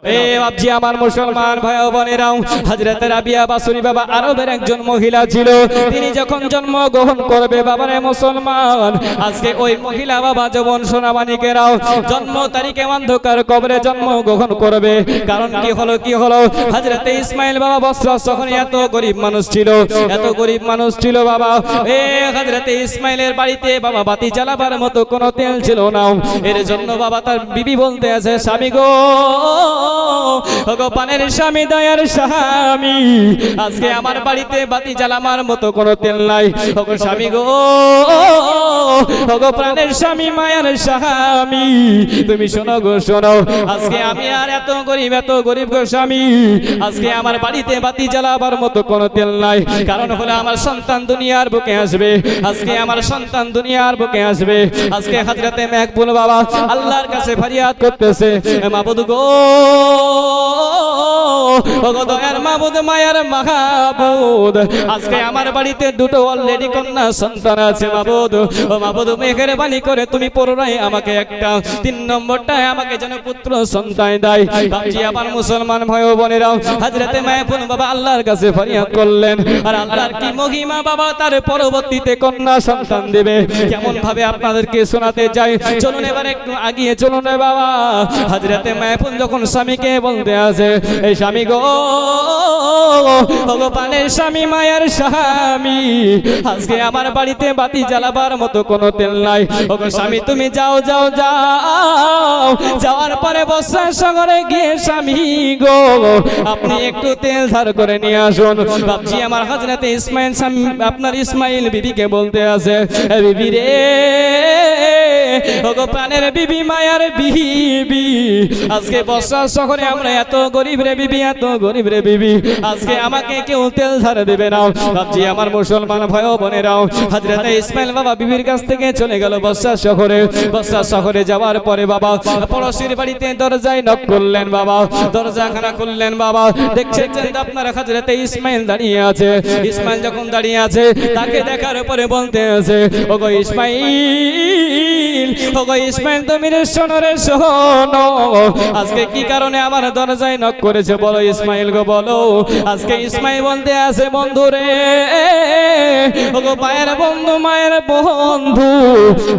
এ বাপজি আমার মুসলমান ভাই ও বোনেরাও, হযরত রাবিয়া বাসরি বাবা আরবের একজন মহিলা ছিল। তিনি যখন জন্মগ্রহণ করবে বাবারে মুসলমান, আজকে ওই মহিলা বাবা যখন সোনামানিকেরাও জন্ম তারিখে অন্ধকার কবরে জন্মগ্রহণ করবে। কারণ কি হলো হযরত ইসমাইল বাবা বৎসর যখন এত গরিব মানুষ ছিল, এত গরিব মানুষ ছিল বাবা। এ হযরত ইসমাইলের বাড়িতে বাবা বাতি জ্বালাবার মতো কোনো তেল ছিল না। এর জন্য বাবা তার বিবি বলতে আছে, স্বামী গো, পানের স্বামী, দয়ার স্বামী, আজকে আমার বাড়িতে বাতি জ্বালামার মতো কোনো তেল নাই। স্বামী গো, প্রাণের স্বামী, মায়ের স্বামী, তুমি শোনো গো শোনো, আজকে আমি আর এত গরিব গো স্বামী, আজকে আমার বাড়িতে বাতি জ্বালাবার মতো কোনো তেল নাই। কারণ হলো আমার সন্তান দুনিয়ার বুকে আসবে, আজকে আমার সন্তান দুনিয়ার বুকে আসবে। আজকে হযরতে মাকবুল বাবা আল্লাহর কাছে ফরিয়াদ করতেছে, মাবুদ গো, দয়ার মাবুদ, মায়ার মাহবুদ, আজকে আমার বাড়িতে দুটো অলরেডি কন্যা সন্তান আছে মাবুদ। ও মাবুদ, মেহেরবানি করে তুমি পুনরায় আমাকে একটা 3 নম্বরটায় আমাকে যেন পুত্র সন্তান দেয়। বাপজি আমার মুসলমান ভাই ও বোনেরা, হযরতে মাহবুব বাবা আল্লাহর কাছে ফরিয়াদ করলেন। আর আল্লাহর কি মহিমা বাবা, তার পরবর্তীতে কন্যা সন্তান দেবে। কেমন ভাবে আপনাদেরকে শোনাতে চাই, চলুন এবার একটু আগিয়ে চলুন রে বাবা। হযরতে মাহবুব যখন স্বামীকে বলতে আছে, এই স্বামী গো, পানের স্বামী, মায়ের স্বামী, আজকে আমার বাড়িতে বাতি জ্বালাবার মতো কোনো তেল নাই। ওগো স্বামী, তুমি যাও যাও যাও, যাওয়ার পরে বৎসর সাগরে গিয়ে স্বামী গো, আপনি একটু তেল ধার করে নিয়ে আসুন। বাপজি আমার হযরতে ইসমাইল স্বামী আপনার ইসমাইল বিবিকে বলতে আছে, বিবি রে, ওগো প্রাণের বিবি, মায়ার বিবি, আজকে বৎসর শহরে আমরা এত গরিব রে বিবি, এত গরিব রে বিবি, আজকে আমাকে কেউ তেল ধার দেবে না। বাপজি আমার মুসলমান ভাই ও বোনেরাও, হযরতে ইসমাইল বাবা বিবির কাছ থেকে চলে গেল বৎসর শহরে। বৎসর শহরে যাওয়ার পরে বাবা পড়োশির বাড়িতে দরজায় নক করলেন বাবা, দরজাখানা খুললেন বাবা, দেখছেন আপনার হযরতে ইসমাইল দাঁড়িয়ে আছে। ইসমাইল যখন দাঁড়িয়ে আছে, তাকে দেখার পরে বলতে আছে, ওগো ইসমাইল, ওগো ইসমাইল, তুমি রে শোনো রে শোনো, আজকে কি কারণে আমার দরজায় নক করেছে বলো ইসমাইল গো বলো। আজকে ইসমাইল বলতে আছে, বন্ধু রে, ওগো মায়ের বন্ধু, মায়ের বন্ধু,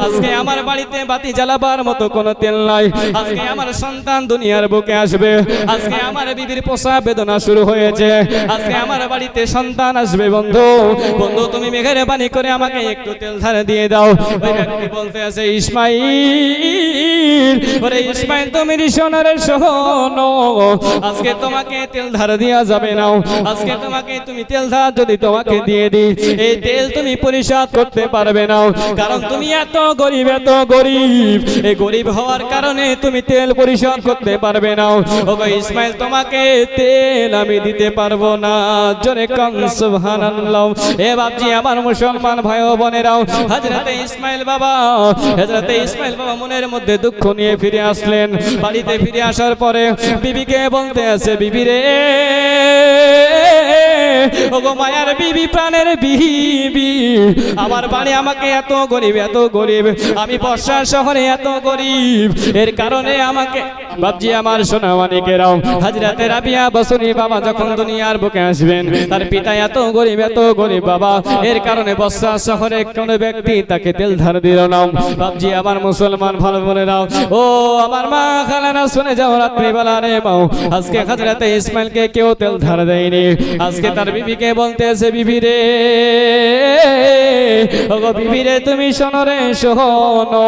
আজকে আমার বাড়িতে বাতি জ্বালাবার মতো কোনো তেল নাই। আজকে আমার সন্তান দুনিয়ার বুকে আসবে, আজকে আমার বিবির প্রসব বেদনা শুরু হয়েছে, আজকে আমার বাড়িতে সন্তান আসবে। বন্ধু, বন্ধু, তুমি মেহেরবানি করে আমাকে একটু তেল ধার দিয়ে দাও। ওই ব্যক্তি বলতে আছে, ইসমাইল, ওরে ইসমাইল, তুমি শোনো রে শোনো, আজকে তোমাকে তেল ধার দেওয়া যাবে না। আজকে তোমাকে তুমি তেল ধার যদি তোমাকে দিয়ে দিই, এই তেল তুমি পরিশোধ করতে পারবে না। কারণ তুমি এত গরিব, এত গরিব, এই গরিব হওয়ার কারণে তুমি তেল পরিশোধ করতে পারবে না। ওগো ইসমাইল, তোমাকে তেল আমি দিতে পারবো না। জোরে কান সুবহানাল্লাহ। এ বাপজি আমার মুসলমান ভাই ও বোনেরাও, হযরতে ইসমাইল বাবা মনের মধ্যে দুঃখ নিয়ে ফিরে আসলেন। বাড়িতে ফিরে আসার পরে বিবিকে বলতে আছে, বিবি রে, ওগো মায়ার বিবি, প্রাণের বিবি, আমার বাড়ি আমাকে এত গরিব, এত গরিব, আমি বর্ষার শহরে এত গরিব, এর কারণে আমাকে, বাপজি আমার সোনামানিকেরাও, হযরতে রাবিয়া বাসরি বাবা যখন দুনিয়ার বুকে আসবেন, তার পিতা এত গরিব বাবা, এর কারণে বর্ষার শহরে কোন ব্যক্তি তাকে তেল ধার দিল না। বাপজি আমার মুসলমান ভালো বোনেরাও, ও আমার মা খালারা, শুনে যাও রাত্রিবেলা রে মাও, আজকে হযরতে ইসমাইলকে কেউ তেল ধার দেয়নি। আজকে তার বিবিকে বলতেছে, বিবি রে, ওগো বিবি রে, তুমি শোনো রে শোনো,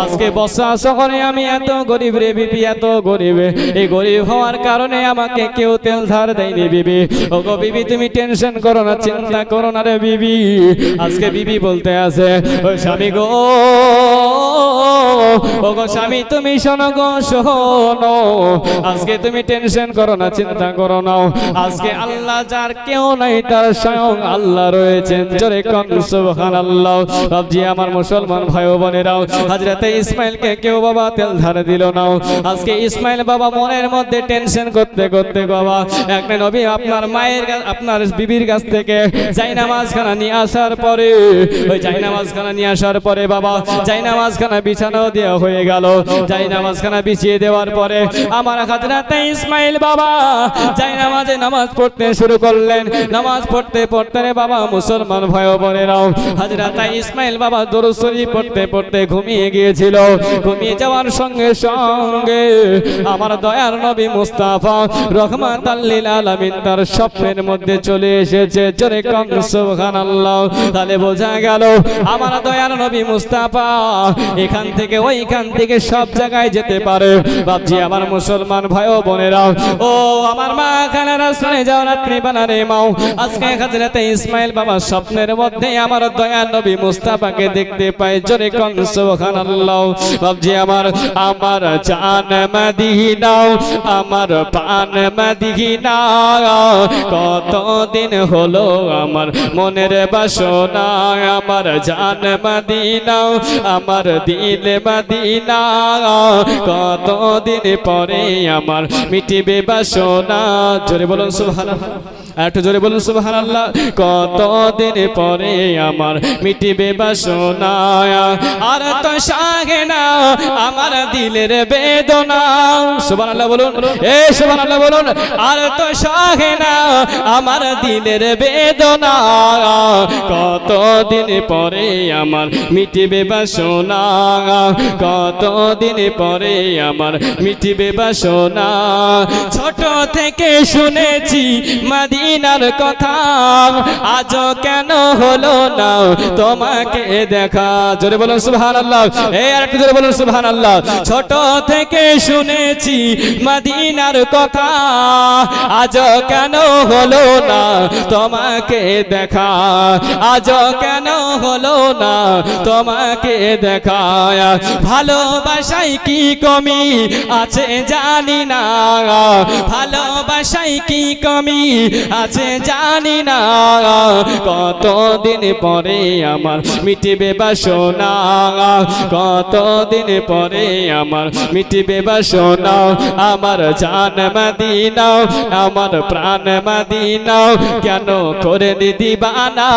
আজকে বর্ষার শহরে আমি এত গরিব রে বিবি, এত গরিব, এই গরিব হওয়ার কারণে আমাকে কেউ তেল ধার দেয়নি। বিবি, ওগো বিবি, তুমি টেনশন করো না, চিন্তা করো না রে বিবি। আজকে বিবি বলতে আছে, ও স্বামী গো, ওগো স্বামী, তুমি শোনো গো শোনো, আজকে তুমি টেনশন করো না, চিন্তা করো না, আজকে আল্লাহ যার কেউ নাই, তার স্বয়ং আল্লাহ রয়েছেন। জোরে কান সুবহানাল্লাহ। বাপজি আমার মুসলমান ভাই ও বোনেরাও, হযরতে ইসমাইলকে কেউ বাবা তেল ধার দিল না। আজকে ইসমাইল বাবা মনের মধ্যে টেনশন করতে করতে বাবা একটা নবী আপনার মায়ের আপনার বিবির কাছ থেকে জায়নামাজখানা নিয়ে আসার পরে ওই জায়নামাজখানা নিয়ে আসার পরে বাবা জায়নামাজখানা বিছানো দেওয়া হয়ে গেল। জায়নামাজখানা বিছিয়ে দেওয়ার পরে আমার হযরত ইসমাইল বাবা জায়নামাজে নামাজ পড়তে শুরু করলেন। নামাজ পড়তে পড়তে রে বাবা মুসলমান ভাই বোনেরাও হযরত ইসমাইল বাবা দরুদ শরীফ পড়তে পড়তে ঘুমিয়ে গিয়েছিল। ঘুমিয়ে যাওয়ার সঙ্গে সঙ্গে আমার দয়ার নবী মুস্তাফা রহমাতাল লিল আলামিন তার স্বপ্নের মধ্যে চলে এসেছে। জোরে কান সুবহানাল্লাহ। তাহলে বোঝা গেল আমার দয়ার নবী মুস্তাফা এখান থেকে ওইখান থেকে সব জায়গায় যেতে পারে। বাপজি আমার মুসলমান ভাই ও বোনেরা ও আমার মা খানারা শুনে যাও রাত্রি বানারে মাও আজকে হযরত ইসমাইল বাবা স্বপ্নের মধ্যে আমার দয়ার নবী মুস্তাফাকে দেখতে পায়। জোরে কান সুবহানাল্লাহ। বাপজি আমার জান মদিনা আমার প্রাণ মদিনা কতদিন হলো আমার মনের বাসনা আমার জান মদিনা আমার দিল মদিনা কতদিন পরে আমার মিটিবে বাসনা। জোরে বলুন সুবহানাল্লাহ। একটু জোরে বলুন সুবহানাল্লাহ। কতদিন পরে আমার মিটিবে বাসনা আর তো সাগে না আমার দিলের বেদনা। সুবহানাল্লাহ বলুন সুবহানাল্লাহ বলুন। আর তো সাগে না আমার দিলের বেদনা কতদিন পরে আমার মিটিবে বাসনা কতদিন পরে আমার মিটিবে বাসনা। ছোট থেকে শুনেছি মদিনার কথা আজ কেন হলো না তোমাকে দেখা। জোরে বলুন সুবহানাল্লাহ। আর একটু জোরে বলুন সুবহানাল্লাহ। ছোট থেকে শুনেছি মদিনার কথা আজ কেন হলো না তোমাকে দেখা আজ কেন হলো না তোমাকে দেখা। ভালোবাসায় কি কমি আছে জানি না ভালোবাসায় কি কমি আছে জানি না কতদিন পরে আমার মিটিবে বাসনা কতদিন পরে আমার মিটিবে বাসনা। আমার জান মদিনা আমার প্রাণ মদিনা কেন করে দিবানা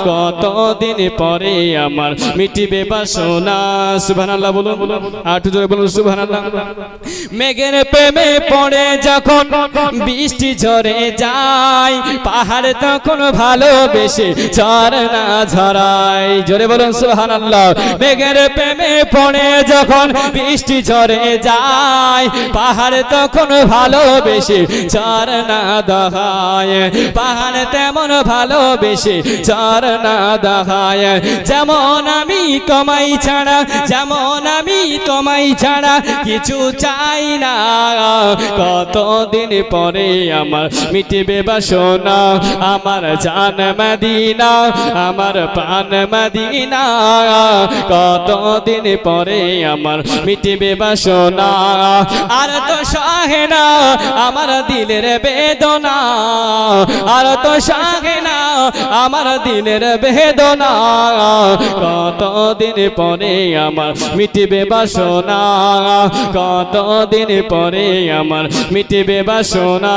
কতদিন পরে আমার মিটিবে বাসনা। সুবহানাল্লাহ বলুন আট জোরে বলুন সুবহানাল্লাহ। মেঘের প্রেমে পড়ে যখন বৃষ্টি ঝরে যায় পাহাড় তখন ভালোবেসে ঝরনা ঝরায়। জোরে বলুন সুবহানাল্লাহ। মেঘের প্রেমে পড়ে যখন বৃষ্টি ঝরে যায় পাহাড় তখন ভালোবেসে ঝরনা দেখায় পাহাড় তেমন ভালোবেসে ঝরনা দেখায়। যেমন আমি তোমায় ছাড়া যেমন আমি তোমায় ছাড়া কিছু চাই না কতদিন পরে আমার মিটিবে বাসনা। আমার জান মদিনা আমার প্রাণ মদিনা কতদিন পরে আমার মিটিবে বাসনা। আর তো সহে না আমার দিলের বেদনা আর তো সহে না আমার দিলের বেদনা কতদিন পরে আমার মিটিবে বাসনা কতদিন পরে আমার মিটিবে বাসনা।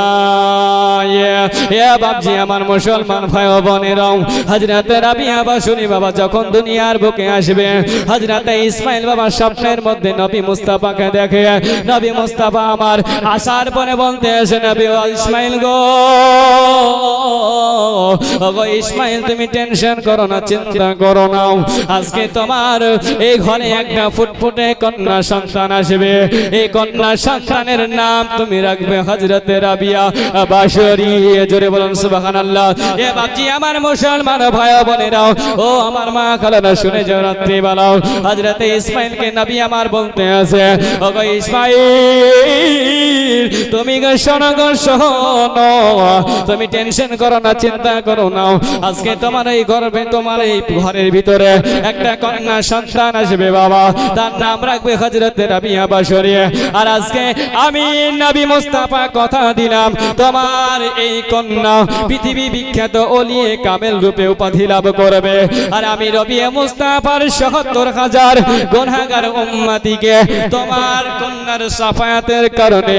বাপজি আমার মুসলমান ভাই ও বোনেরাও হযরত রাবিয়া বাসুনি বাবা যখন দুনিয়ার বুকে আসবে হযরত ইসমাইল বাবা স্বপ্নের মধ্যে নবী মুস্তাফাকে দেখে। নবী মুস্তাফা আমার আসার পরে বলতে আসে নবী ইসমাইল গো ইসমাইল তুমি টেনশন করো না চিন্তা করো না আজকে তোমার এই ঘরে একটা ফুটফুটে কন্যা সন্তান আসবে। এই কন্যা সন্তানের নাম তুমি রাখবে হযরত রাবিয়া বাসরি। জোরে বলুন সুবহানাল্লাহ। এ বাপজি আমার মুসলমান ভাই বোনেরাও ও আমার মা খালারা শুনে যাও রাত্রি বেলা হযরত ইসমাইলকে নবী আমার বলতে আছে ওগো ইসমাইল তুমি শোনো গো শোনো, তুমি টেনশন করো না, চিন্তা করো না। আজকে তোমার এই গর্ভে, তোমার এই ঘরের ভিতরে একটা কন্যা সন্তান আসবে বাবা, তার নাম রাখবে হযরত রাবিয়া বাশরী। আর আজকে আমি নবী মুস্তাফা কথা দিলাম, তোমার এই কন্যা পৃথিবী বিখ্যাত ওলিয়ে কামেল রূপে উপাধি লাভ করবে। আর আমি রাবিয়া মুস্তাফার ৭৭,০০০ গুনাহগার উম্মতিকে তোমার কন্যার শাফায়াতের কারণে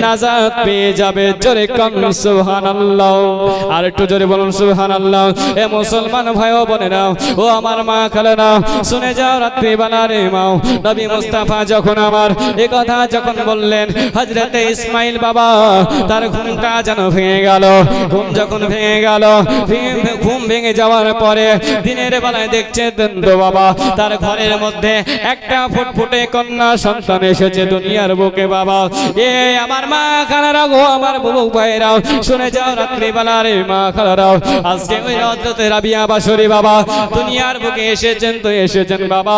নাজাত পেয়ে যাবে। জোরে কান সুবহানাল্লাহ, আর একটু জোরে বলুন সুবহানাল্লাহ। এ মুসলমান ভাই ও বোনেরা, ও আমার মা খালারা, শুনে যাও রাত্রিবেলা রে মা, নবী মুস্তাফা যখন আমার এই কথা যখন বললেন, হযরতে ইসমাইল বাবা তার ঘুমটা যেন ভেঙে গেল। ঘুম যখন ভেঙে গেল, ঘুম ভেঙে যাওয়ার পরে দিনের বেলায় দেখছেন তো বাবা তার ঘরের মধ্যে একটা ফুটফুটে কন্যা সন্তান এসেছে দুনিয়ার বুকে বাবা। এ আমার মা খালারা গো, আমার বুবু ভাইরাও, শুনে যাও রাত্রিবেলা রে মা খালারাও, আজকে ওই হযরত রাবিয়া বাশরী বাবা দুনিয়ার বুকে এসেছেন তো এসেছেন বাবা।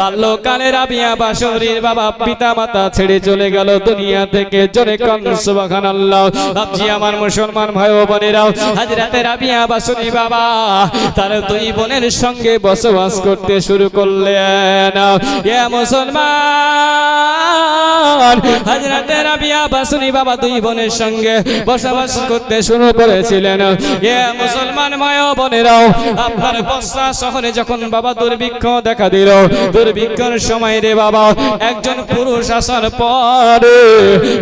বাল্যকালে রাবিয়া বাশরীর বাবা পিতা মাতা ছেড়ে চলে গেল দুনিয়া থেকে। জোরে কান সুবহানাল্লাহ। আপনি আমার মুসলমান ভাই ও বোনেরাও, হযরত রাবিয়া বাশরী বাবা তার দুই বোনের সঙ্গে বসবাস করতে শুরু করলেন। এ মুসলমান, হযরত রাবিয়া বাশরী বাবা দুই বোনের সঙ্গে বসবাস করতে শুরু করেছিলেন। এ মুসলমান ভাই ও বোনেরাও, আপনার বসরা শহরে যখন বাবা দুর্ভিক্ষ দেখা দিল, দুর্ভিক্ষের সময় রে বাবা একজন পুরুষ আসার পরে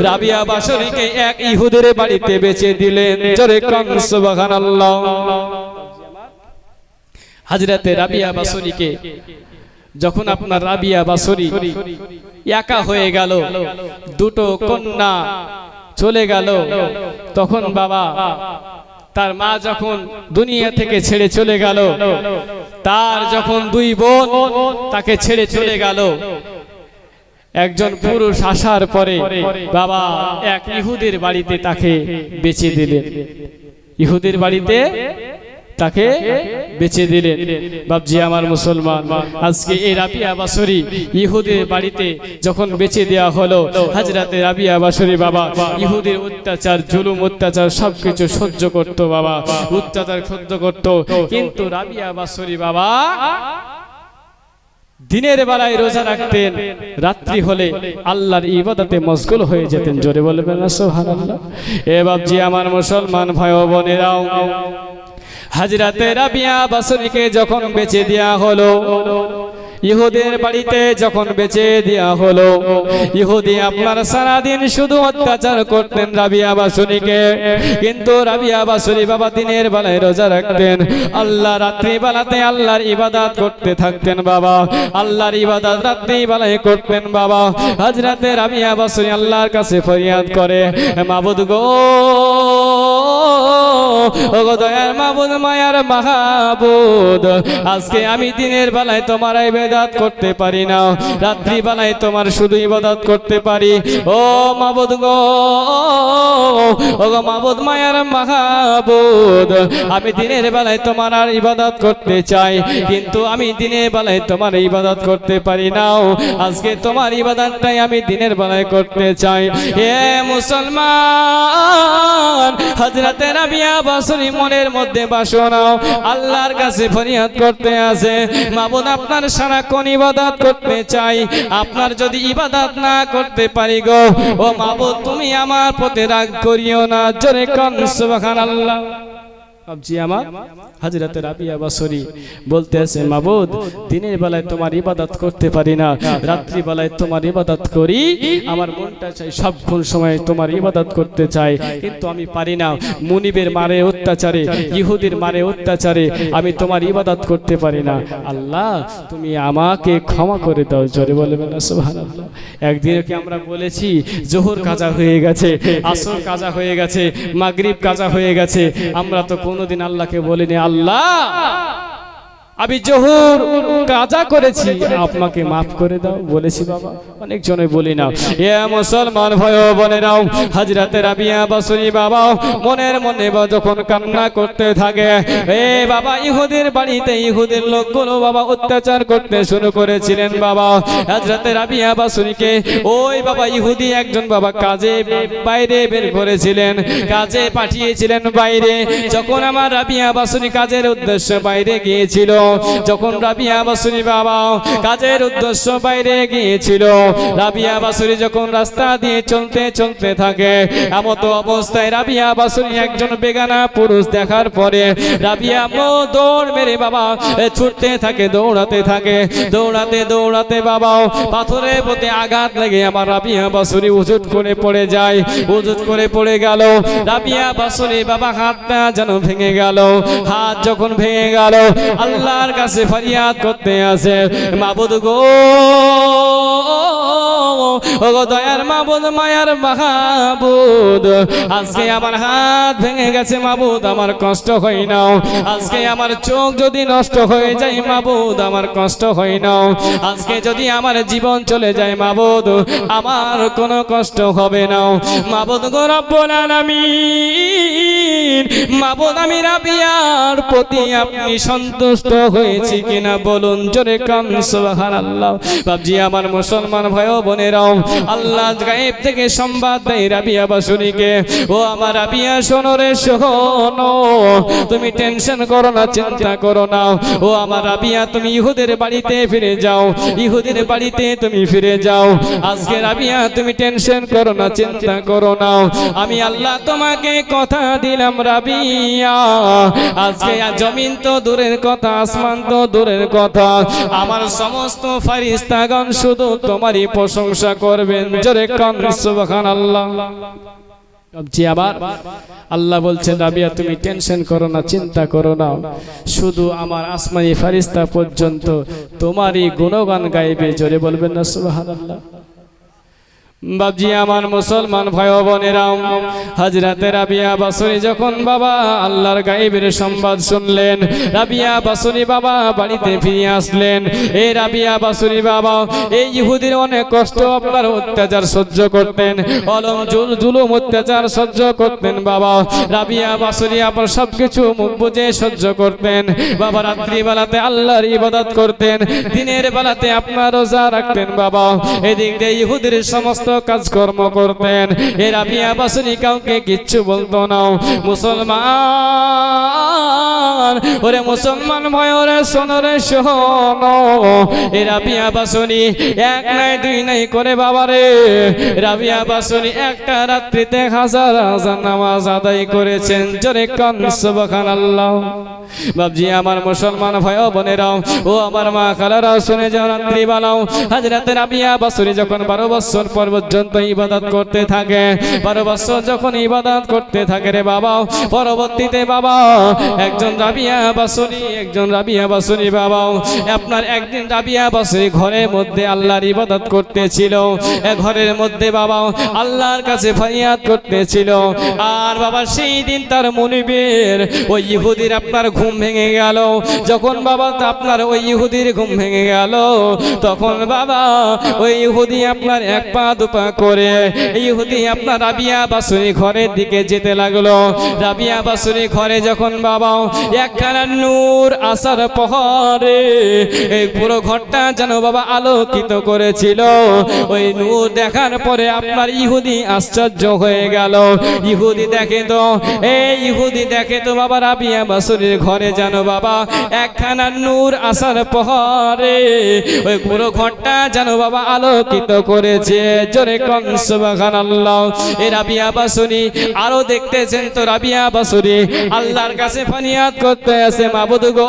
রাবিয়া বাশরীকে এক ইহুদির বাড়িতে বেচে দিলেন। জোরে কান সুবহানাল্লাহ। হযরত রাবিয়া বাশরীকে যখন আপনার রাবিয়া বাশরী একা হয়ে গেল, দুটো কন্যা চলে গেল, তখন বাবা তার মা যখন দুনিয়া থেকে ছেড়ে চলে গেল, তার যখন দুই বোন তাকে ছেড়ে চলে গেল, একজন পুরুষ আসার পরে বাবা এক ইহুদির বাড়িতে তাকে বেচে দিলেন। ইহুদির বাড়িতে তাকে বেচে দিলেন। বাপজি আমার মুসলমান, আজকে এই রাবিয়া বাশরী ইহুদির বাড়িতে যখন বেচে দেওয়া হলো, হযরত রাবিয়া বাশরী বাবা ইহুদির অত্যাচার, জুলুম, অত্যাচার সবকিছু সহ্য করত বাবা, অত্যাচার সহ্য করত। কিন্তু রাবিয়া বাশরী বাবা দিনের বেলায় রোজা রাখতেন, রাত্রি হলে আল্লাহর ইবাদতে মশগুল হয়ে যেতেন। জোরে বলবেন না সুবহানাল্লাহ। এ বাপজি আমার মুসলমান ভাই ও বোনেরাও, হযরত রাবিয়া বাশরীকে যখন বেচে দেওয়া হলো, ইহুদের বাড়িতে যখন বেচে দেওয়া হলো, ইহুদি আপনার সারাদিন শুধু অত্যাচার করতেন রাবিয়া বাশরীকে। কিন্তু রাবিয়া বাশরী বাবা দিনের বেলায় রোজা রাখতেন, আল্লাহ রাত্রি বেলাতে আল্লাহর ইবাদত করতে থাকতেন বাবা, আল্লাহর ইবাদত রাত্রি বেলায় করতেন বাবা। হযরত রাবিয়া বাশরী আল্লাহর কাছে ফরিয়াদ করে, মাবুদ গো, ও গো দয়ার মাবুদ, মায়ার মাহবুদ, আজকে আমি দিনের বেলায় তোমার ইবাদত করতে পারি না, রাত্রি বেলায় তোমার শুধু ইবাদত করতে পারি। ও মাবুদ গো, ও গো মাবুদ, মায়ার মাহবুদ, আমি দিনের বেলায় তোমার আর ইবাদত করতে চাই, কিন্তু আমি দিনের বেলায় তোমার ইবাদত করতে পারি না। আজকে তোমার ইবাদতটাই আমি দিনের বেলায় করতে চাই। হে মুসলমান, হযরত রাবিয়া বাশরী মনের মধ্যে বাসনা আল্লাহর কাছে ফরিয়াদ করতে আছে, মাবুদ আপনার সারাক্ষণ ইবাদত করতে চাই, আপনার যদি ইবাদত না করতে পারি গো, ও মাবুদ তুমি আমার প্রতি রাগ করিও না। জোরে কান সুবহানাল্লাহ। বাপজি আমার, হযরত রাবিয়া বাশরী বলতে আছে, মাবুদ দিনের বেলায় তোমার ইবাদত করতে পারি না, রাত্রি বেলায় তোমার ইবাদত করি, আমার মনটা চাই সবক্ষণ সময় তোমার ইবাদত করতে চাই, কিন্তু আমি পারি না। মুনিবের মারে অত্যাচারে, ইহুদির মারে অত্যাচারে আমি তোমার ইবাদত করতে পারি না। আল্লাহ তুমি আমাকে ক্ষমা করে দাও। জোরে বলবেন না সুবহানাল্লাহ। একদিন কি আমরা বলেছি জোহর কাজা হয়ে গেছে, আসর কাজা হয়ে গেছে, মাগরিব কাজা হয়ে গেছে, আমরা তো কোনোদিন আল্লাহকে বলিনি আল্লাহ আমি জোহর কাজা করেছি, আপনাকে মাফ করে দাও বলেছি বাবা। অনেক জনে বলি না। এ মুসলমান ভাই ও বোনেরাও, হযরত রাবিয়া বসরি বাবা মনের মনে যখন কান্না করতে থাকে, এ বাবা ইহুদির বাড়িতে ইহুদির লোকগুলো বাবা অত্যাচার করতে শুরু করেছিলেন বাবা। হযরত রাবিয়া বসরিকে ওই বাবা ইহুদি একজন বাবা কাজে বাইরে বের করেছিলেন, কাজে পাঠিয়েছিলেন বাইরে। যখন আমার রাবিয়া বসরি কাজের উদ্দেশ্যে বাইরে গিয়েছিল, যখন রাবিয়া বসরি বাবা কাজের উদ্দেশ্য বাইরে গিয়েছিল, রাবিয়া বসরি যখন রাস্তা দিয়ে চলতে চলতে থাকে, এমতো অবস্থায় রাবিয়া বসরি একজন বেগানা পুরুষ দেখার পরে রাবিয়া দৌড় মেরে বাবা ছুটতে থাকে, দৌড়াতে থাকে। দৌড়াতে দৌড়াতে বাবা পাথরের প্রতি আঘাত লেগে আমার রাবিয়া বসরি উজুট করে পড়ে যায়। উজুট করে পড়ে গেল রাবিয়া বসরি বাবা, হাতটা যেন ভেঙে গেল। হাত যখন ভেঙে গেল, আল্লাহর কাছে ফরিয়াদ করতে আসে, মাবুদ গো, ও গো দয়ার মাবুদ, মায়ার মাহবুদ, আজকে আমার হাত ভেঙে গেছে মাবুদ, আমার কষ্ট হয় না। আজকে আমার চোখ যদি নষ্ট হয়ে যায় মাবুদ, আমার কষ্ট হয় না। আজকে যদি আমার জীবন চলে যায় মাবুদ, আমার কোনো কষ্ট হবে না। মাবুদ গো রব্বুল আলামিন, মাবুদ আমি রাবিয়ার প্রতি আপনি সন্তুষ্ট হয়েছি কিনা বলুন, জোরে কান সুবহানাল্লাহ। বাবজি আমার মুসলমান ভাই ও বোনেরাও, আল্লাহ গায়েব থেকে সংবাদ দেয় রাবিয়া বসরিকে, ও আমার রাবিয়া শোনো রে শোনো, তুমি টেনশন করো না, চিন্তা করো না। ও আমার রাবিয়া তুমি ইহুদের বাড়িতে ফিরে যাও, ইহুদের বাড়িতে তুমি ফিরে যাও। আজকে রাবিয়া তুমি টেনশন করো না, চিন্তা করো না, আমি আল্লাহ তোমাকে কথা দিলাম রাবিয়া, আজকে জমিন তো দূরের কথা, আসমান তো দূরের কথা, আমার সমস্ত ফেরেশতাগণ শুধু তোমারই প্রশংসা করবেন, জোরে কান সুবহানাল্লাহ। জি আবার আল্লাহ বলছেন রাবিয়া তুমি টেনশন করো না, চিন্তা করো না, শুধু আমার আসমানি ফেরেশতা পর্যন্ত তোমারই গুণগান গাইবে, জোরে বলবেন না সুবহানাল্লাহ। বাবজি আমার মুসলমান ভাই ও বোনেরা, হযরত রাবিয়া বসরি যখন বাবা আল্লাহর গায়েবের সংবাদ শুনলেন, রাবিয়া বসরি বাবা বাড়িতে ফিরে আসলেন। এই রাবিয়া বসরি বাবা এই ইহুদির অনেক কষ্ট আপনার অত্যাচার সহ্য করতেন, অলম জুলুম অত্যাচার সহ্য করতেন বাবা। রাবিয়া বসরি আবার সবকিছু মুখ বুজে সহ্য করতেন বাবা। রাত্রি বেলাতে আল্লাহর ইবাদত করতেন, দিনের বেলাতে আপনার রোজা রাখতেন বাবা। এদিক দিয়ে ইহুদির সমস্ত কাজকর্ম করতেন। এ রাবিয়া বসরি কাউকে কিচ্ছু বলতো না। মুসলমান, ওরে মুসলমান ভাই ওরে শোনো রে শোনো, এ রাবিয়া বসরি এক নাই দুই নাই করে বাবা রে, রাবিয়া বসরি একটা রাত্রিতে হাজার হাজার নামাজ আদায় করেছেন, জোরে কান সুবহানাল্লাহ। বাবজি আমার মুসলমান ভাই ও বোনেরাও, ও আমার মা খালারাও শুনে যাও, রাত্রি বেলাও হযরত রাবিয়া বসরি যখন 12 বছর পর্যন্ত ইবাদত করতে থাকে, 12 বছর যখন ইবাদত করতে থাকে রে বাবা, পরবর্তীতে বাবা একজন রাবিয়া বসরি বাবা আপনার একদিন রাবিয়া বসরি ঘরের মধ্যে আল্লাহর ইবাদত করতেছিল, ঘরের মধ্যে বাবা আল্লাহর কাছে ফরিয়াদ করতেছিল। আর বাবা সেই দিন তার মনিবের ওই ইহুদির আপনার ঘুম ভেঙে গেল। যখন বাবা আপনার ওই ইহুদির ঘুম ভেঙে গেল, তখন বাবা ওই ইহুদি আপনার এক পা দুপা করে ইহুদি আপনার রাবিয়া বসরি ঘরের দিকে যেতে লাগলো। রাবিয়া বসরি ঘরে যখন বাবা একখানা নূর আসার পরে এই পুরো ঘরটা যেন বাবা আলোকিত করেছিল। ওই নূর দেখার পরে আপনার ইহুদি আশ্চর্য হয়ে গেল। ইহুদি দেখে তো বাবা রাবিয়া বসরির ঘরে যেন বাবা একখানা নূর আসার পরে ওই পুরো ঘরটা যেন বাবা আলোকিত করেছে, জোরে কান সুবহানাল্লাহ। এই রাবিয়া বসরি আরো দেখতেছেন তো রাবিয়া বসরি আল্লাহর কাছে ফরিয়াদ করতে আছে, মাবুদ গো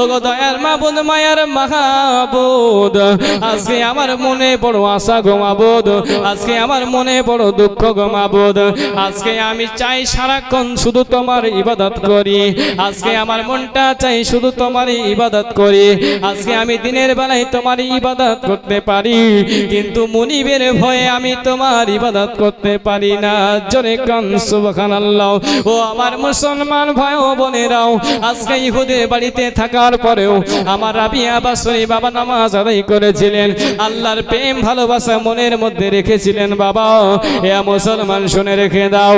ওগো দয়ার মাবুদ মায়ার মাহবুদ আজকে আমার মনে বড় আশা গো মাবুদ আজকে আমার মনে বড় দুঃখ গো মাবুদ আজকে আমি চাই সারাক্ষণ শুধু তোমার ইবাদত করি আজকে আমার মনটা চাই শুধু তোমার ইবাদত করি আজকে আমি দিনের বেলায় তোমার ইবাদত করতে পারি কিন্তু মুনিবের ভয়ে আমি তোমার ইবাদত করতে পারি না জোরে কান সুবহানাল্লাহ ও আমার মুসলমান ভাই ও বোনেরাও আজকে ইহুদের বাড়িতে থাকার পরেও আমার রাবিয়া বাসরি বাবা নামাজ আদায় করেছিলেন আল্লাহর প্রেম ভালোবাসা মনের মধ্যে রেখেছিলেন বাবা এ মুসলমান শুনে রেখে দাও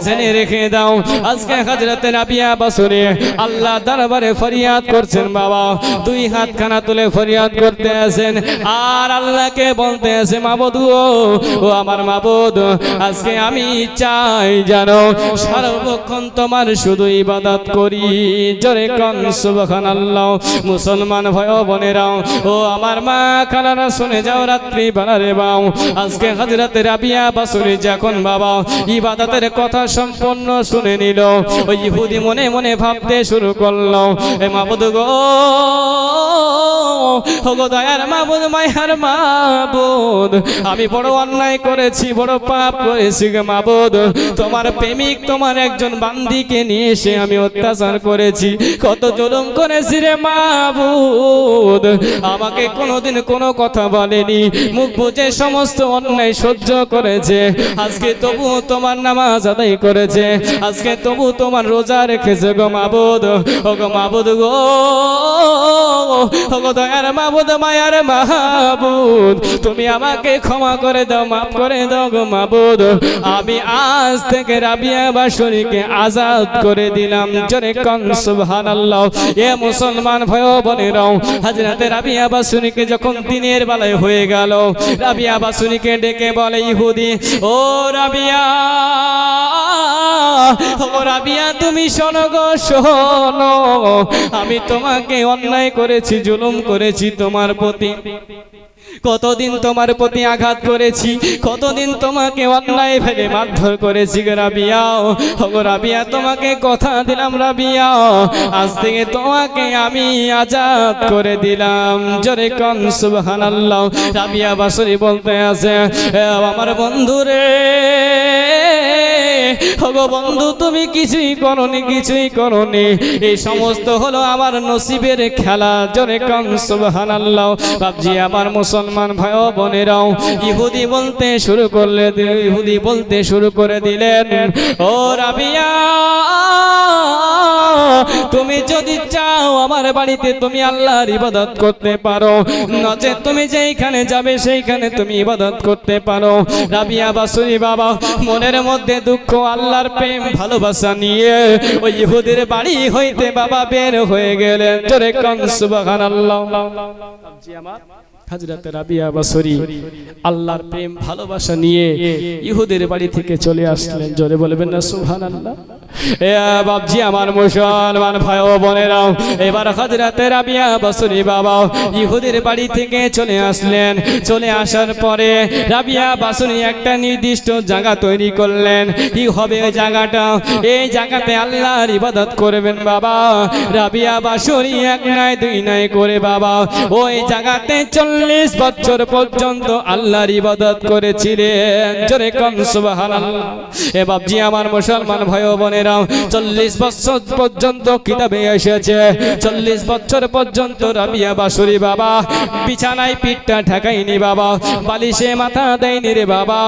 জেনে রেখে দাও আজকে হযরতে রাবিয়া বাসরি আল্লাহ দরবারে ফরিয়াদ করছেন বাবা দুই হাত খানা তুলে ফরিয়াদ করতে আছেন আর আল্লাহকে বলতে আছে মাবুদ ও আমার মাবুদ আজকে আমি চাই জানো সর্বক্ষণ তোমার শুধু ইবাদত করি জোরে কান সুবহানাল্লাহ মুসলমান ভাই ও বোনেরা ও আমার মা খালারা শুনে যাও রাত্রি বেলারে বাও আজকে হযরত রাবিয়া বাসরি যখন বাবা ইবাদতের কথা সম্পূর্ণ শুনে নিল ওই ইহুদি মনে মনে ভাবতে শুরু করলো এ মাবুদ গো ওগো দয়ার মাবুদ মায়ার মাবুদ আমি বড় অন্যায় করেছি বড় পাপ করেছি গো মাবুদ তোমার প্রেমিক তোমার একজন বান্দীকে নিয়ে এসে আমি অত্যাচার করেছি কত জুলুম করেছি রে মাবুদ আমাকে কোনোদিন কোনো কথা বলেনি মুখ বুজে সমস্ত অন্যায় সহ্য করেছে আজকে তবু তোমার নামাজ আদায় করেছে আজকে তবু তোমার রোজা রেখেছে গো মাবুদ ওগো মাবুদ গো ওগো দয়ার মাবুদ মায়ার মাহবুব তুমি আমাকে ক্ষমা করে দাও মাফ করে দাও গো মাবুদ আমি আজ থেকে রাবিয়া বাসরীকে আজাদ করে দিলাম জোরে কান সুবহানাল্লাহ এ মুসলমান ভাই ও বোনেরা হযরত রাবিয়া বাসরীকে যখন দিনের বেলায় হয়ে গেল রাবিয়া বাসরীকে ডেকে বলে ইহুদি ও রাবিয়া ও রাবিয়া তুমি শোনো গো শোনো আমি তোমাকে অন্যায় করেছি জুলুম করেছি তোমার প্রতি কতদিন তোমার প্রতি আঘাত করেছি কতদিন তোমাকে অন্যায় ফেলে মারধর করেছি গো রাবিয়া ও রাবিয়া তোমাকে কথা দিলাম রাবিয়া আজ থেকে তোমাকে আমি আজাদ করে দিলাম জোরে কান সুবহানাল্লাহ রাবিয়া বাসরি বলতে আছে আমার বন্ধু রে ওগো বন্ধু তুমি কিছুই করনি এই সমস্ত হলো আমার নসিবের খেলা জোরে কান সুবহানাল্লাহ বাপজি আমার মুসলমান ভাই ও বোনেরাও ইহুদি বলতে শুরু করে দিলেন ও রাবিয়া তুমি যদি চাও আমার বাড়িতে তুমি আল্লাহর ইবাদত করতে পারো নচেত তুমি যেইখানে যাবে সেইখানে তুমি ইবাদত করতে পারো রাবিয়া বাসরি বাবা মনের মধ্যে দুঃখ আল্লাহর প্রেম ভালোবাসা নিয়ে ওই ইহুদির বাড়ি হইতে বাবা বের হয়ে গেলেন জোরে কান সুবহানাল্লাহ জি আমার হযরত রাবিয়া বাসরি আল্লাহর প্রেম ভালোবাসা নিয়ে ইহুদের বাড়ি থেকে চলে আসলেন জোরে বলবেন না সুবহানাল্লাহ এ বাপজি আমার মুসলমান ভাই ও বোনেরা এবার হযরত রাবিয়া বাসরি বাবা ইহুদের বাড়ি থেকে চলে আসলেন চলে আসার পরে রাবিয়া বাসরি একটা নির্দিষ্ট জায়গা তৈরি করলেন কি হবে ওই জায়গাটা এই জায়গাতে আল্লাহর ইবাদত করবেন বাবা রাবিয়া বাসরি এক নয় দুই নয় করে বাবা ওই জায়গাতে 40 বছর পর্যন্ত আল্লাহর ইবাদত করেছিলেন জোরে কান সুবহানাল্লাহ এ বাপজি আমার মুসলমান ভাই ও বোনেরা 40 বছর পর্যন্ত কিতাবে এসেছে 40 বছর পর্যন্ত রাবিয়া বাসরি বাবা বিছানায় পিঠটা ঠেকায়নি বাবা বালিশে মাথা দেয়নি রে বাবা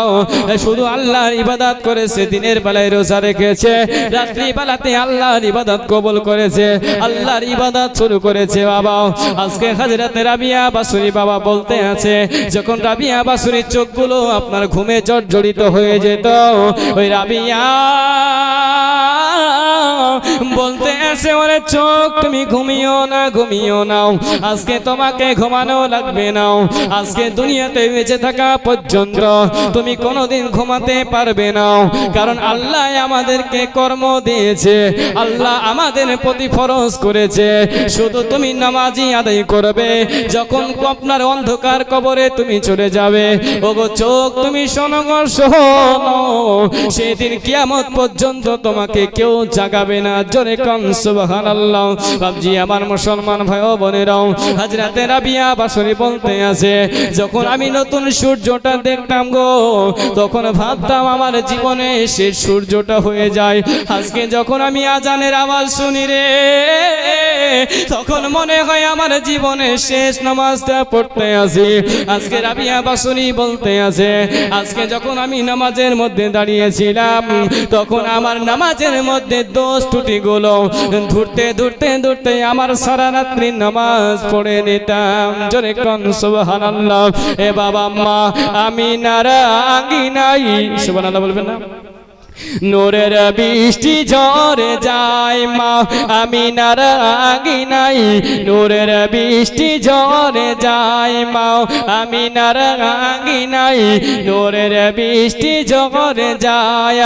শুধু আল্লাহর ইবাদত করেছে দিনের বেলায় রোজা রেখেছে রাত্রি বেলাতে আল্লাহর ইবাদত কবুল করেছে আল্লাহর ইবাদত শুরু করেছে বাবা আজকে হযরত রাবিয়া বাসরি বাবা বলতে আছে যখন রাবিয়া বাসরির চোখগুলো আপনার ঘুমে জর্জরিত হয়ে যেত ওই রাবিয়া বলতে আছে ওরে চোখ তুমি ঘুমিও না আজকে তোমাকে ঘুমানো লাগবে না আজকে দুনিয়াতে বেঁচে থাকা পর্যন্ত তুমি কোনোদিন ঘুমাতে পারবে না কারণ আল্লাহ আমাদেরকে কর্ম দিয়েছে আল্লাহ আমাদের প্রতি ফরজ করেছে শুধু তুমি নামাজি আদায় করবে যখন আপনার অন্ধকার কবরে তুমি চলে যাবে ওগো চোখ তুমি শোনো গো শোনো সেদিন কিয়ামত পর্যন্ত তোমাকে কেউ জাগাবে না না? জোরে কোন সুবহানাল্লাহ। বাবজি আমার মুসলমান ভাই ও বোনেরাও, হযরতে রাবিয়া বাসরি বলতে আছে, যখন আমি নতুন সূর্যটা দেখতাম গো, তখন ভাবতাম আমার জীবনে শেষ সূর্যটা হয়ে যায়। আজকে যখন আমি আজানের আওয়াজ শুনি রে, তখন মনে হয় আমার জীবনে শেষ নামাজটা পড়তে আসি। আজকে রাবিয়া বাসরি বলতে আছে, আজকে যখন আমি নামাজের মধ্যে দাঁড়িয়েছিলাম, তখন আমার নামাজের মধ্যে দোষ ত্রুটিগুলো ধরতে ধরতে ধরতে আমার সারা রাত্রি নামাজ পড়ে নিতাম। জোরে কোন সুবহানাল্লাহ। এ বাবা মা আমি নারাঙ্গি নাই, সুবহানাল্লাহ বলবেন না? নূরের বৃষ্টি ঝরে যায় মা আমি নারাঙ্গি নাই, নূরের বৃষ্টি ঝরে যায় মা আমি নারাঙ্গি নাই, নূরের বৃষ্টি ঝরে যায়।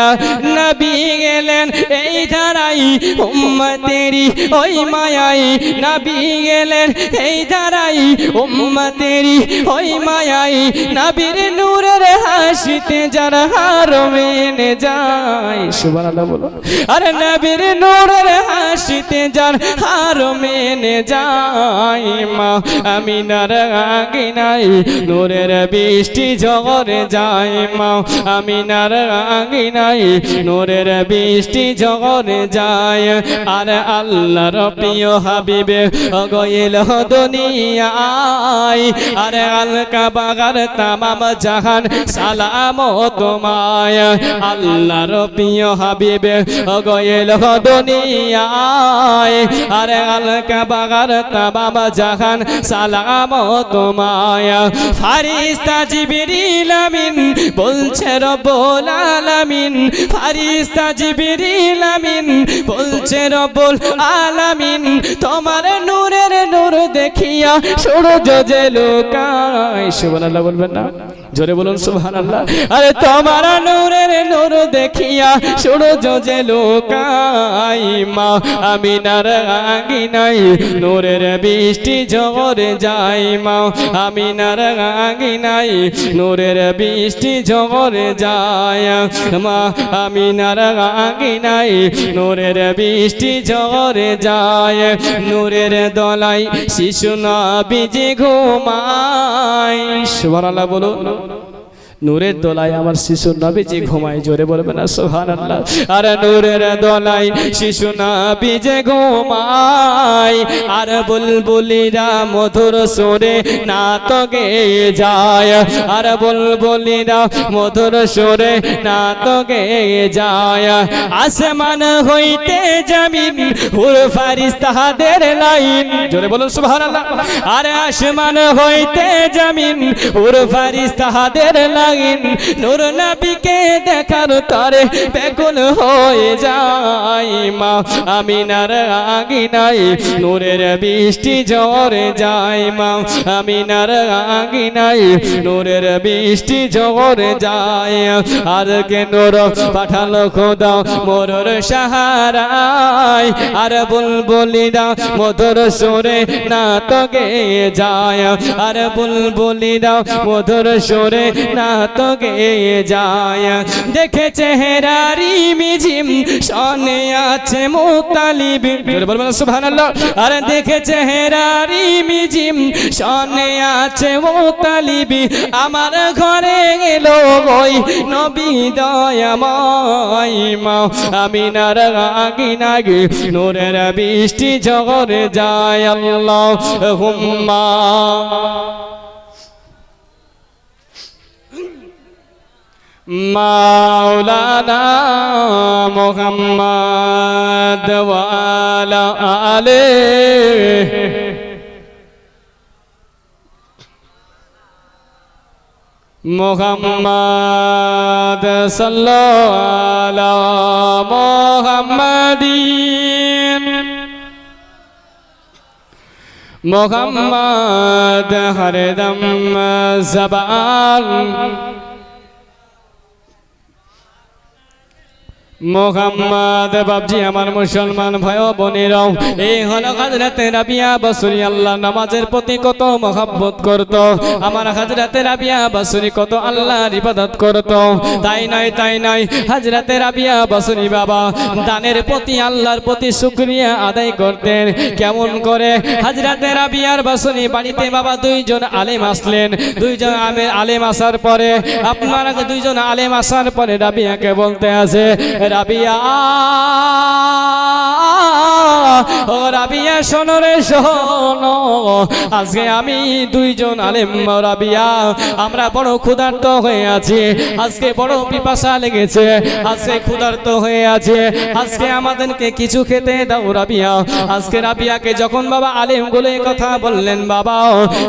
নবী গেলেন এই ধারাই উম্মতেরি ওই মায়াই, নবী গেলেন এই ধারাই উম্মতেরি ওই মায়াই, নবীর নূরের হাসিতে যারা হার মেনে যায়। সুবহানাল্লাহ বলো। আরে নবীর নূরের হাসিতে যার হার মেনে যায় মা আমি নারাঙ্গি নাই, নূরের বৃষ্টি ঝরে যায় মা আমি নারাঙ্গি নাই, নূরের বৃষ্টি ঝরে যায়। আর আল্লাহর প্রিয় হাবিবে গইল দুনিয়ায়, আরে আল কাবার তামাম জাহান সালাম তোমায়। আল্লাহর প্রিয় হাবিবে গইল দুনিয়ায়, আরে আল কাবার তামাম জাহান সালাম তোমায়। ফারিস্তা জিবরিল আমিন বলছে রব্বুল আলামিন, ফারিস্তা জিবরিল আমিন বলছে রব্বুল আলামিন, তোমার নূরের নূর দেখিয়া সূর্য যে লুকায়। সুবহানাল্লাহ বলবেন না? জোরে বলুন সুবহানাল্লাহ। আরে তোমার নূরের নূর দেখিয়া সূর্য যে লুকায় মা আমি নারাঙ্গি নাই, নূরের বৃষ্টি ঝরে যায় মা আমি নারাঙ্গি নাই, নূরের বৃষ্টি ঝরে যায় মা আমি নারাঙ্গি নাই, নূরের বৃষ্টি ঝরে যায়। নূরের দলাই শিশু নবীজি ঘুমায়। সুবহানাল্লাহ বলুন। নূরের দোলায় আমার শিশু নবীজি ঘুমায়। জোরে বলবেন না সুবহানাল্লাহ। আর নূরের দোলায় শিশু নবীজি ঘুমায়, আর বুলবুলিরা মধুর সুরে নাত গেয়ে যায়, আর বুলবুলিরা মধুর সুরে নাত গেয়ে যায়। আসমান হইতে জমিন হুর ফারিস্তাদের লাইন। জোরে বলুন সুবহানাল্লাহ। আর আসমান হইতে জমিন হুর ফারিস্তাদের লাইন, নূর নবীকে দেখার তরে ব্যাকুল হয়ে যায় মা আমি নারাঙ্গি নাই, নূরের বৃষ্টি ঝরে যায় মা আমি নারাঙ্গি নাই, নূরের বৃষ্টি ঝরে যায়। আর কে নূর পাঠালো খোদা মোরর সাহারায়, আর বুলবুলিরা মধুর সুরে নাত গেয়ে যায়, আর বুলবুলিরা মধুর সুরে নাত গেয়ে যায়। দেখে চেহারারি মিজিম শনে আছে মুতালিব। বলবেন সুবহানাল্লাহ। আর দেখে চেহারারি মিজিম শনে আছে মুতালিব, আমার ঘরে এলো ওই নবী দয়াময় মা আমি নারাঙ্গি নাই, নূরের বৃষ্টি ঝরে যায়। আল্লাহুম্মা মাওলানা মুহাম্মদ ওয়া আলা আলিহি মুহাম্মদ সাল্লাল্লাহু আলা মুহাম্মাদিন মুহাম্মদ হরদম জবান মোহাম্মদ বাবজি আমার মুসলমান ভাই ও বোনেরাও, এই হলো হযরতে রাবিয়া বাসরি। আল্লাহ নামাজের প্রতি কত মহব্বত করত, আমার হযরতে রাবিয়া বাসরি কত আল্লাহর ইবাদত করত। তাই নয় হযরতে রাবিয়া বাসরি বাবা দানের প্রতি আল্লাহর প্রতি শুকরিয়া আদায় করতেন। কেমন করে? হযরতে রাবিয়ার বাসরি বাড়িতে বাবা দুইজন আলেম আসলেন। দুইজন আলেম আসার পরে আপনারা দুইজন আলেম আসার পরে রাবিয়াকে বলতে আছে, রাবিয়া ও রাবিয়া শোনো রে শোনো, আজকে আমি দুইজন আলেম রাবিয়া আমরা বড় ক্ষুধার্ত হয়ে আছি, আজকে বড় পিপাসা লেগেছে, আজকে ক্ষুধার্ত হয়ে আছে, আজকে আমাদেরকে কিছু খেতে দাও রাবিয়া। আজকে রাবিয়াকে যখন বাবা আলেম গুলো কথা বললেন, বাবা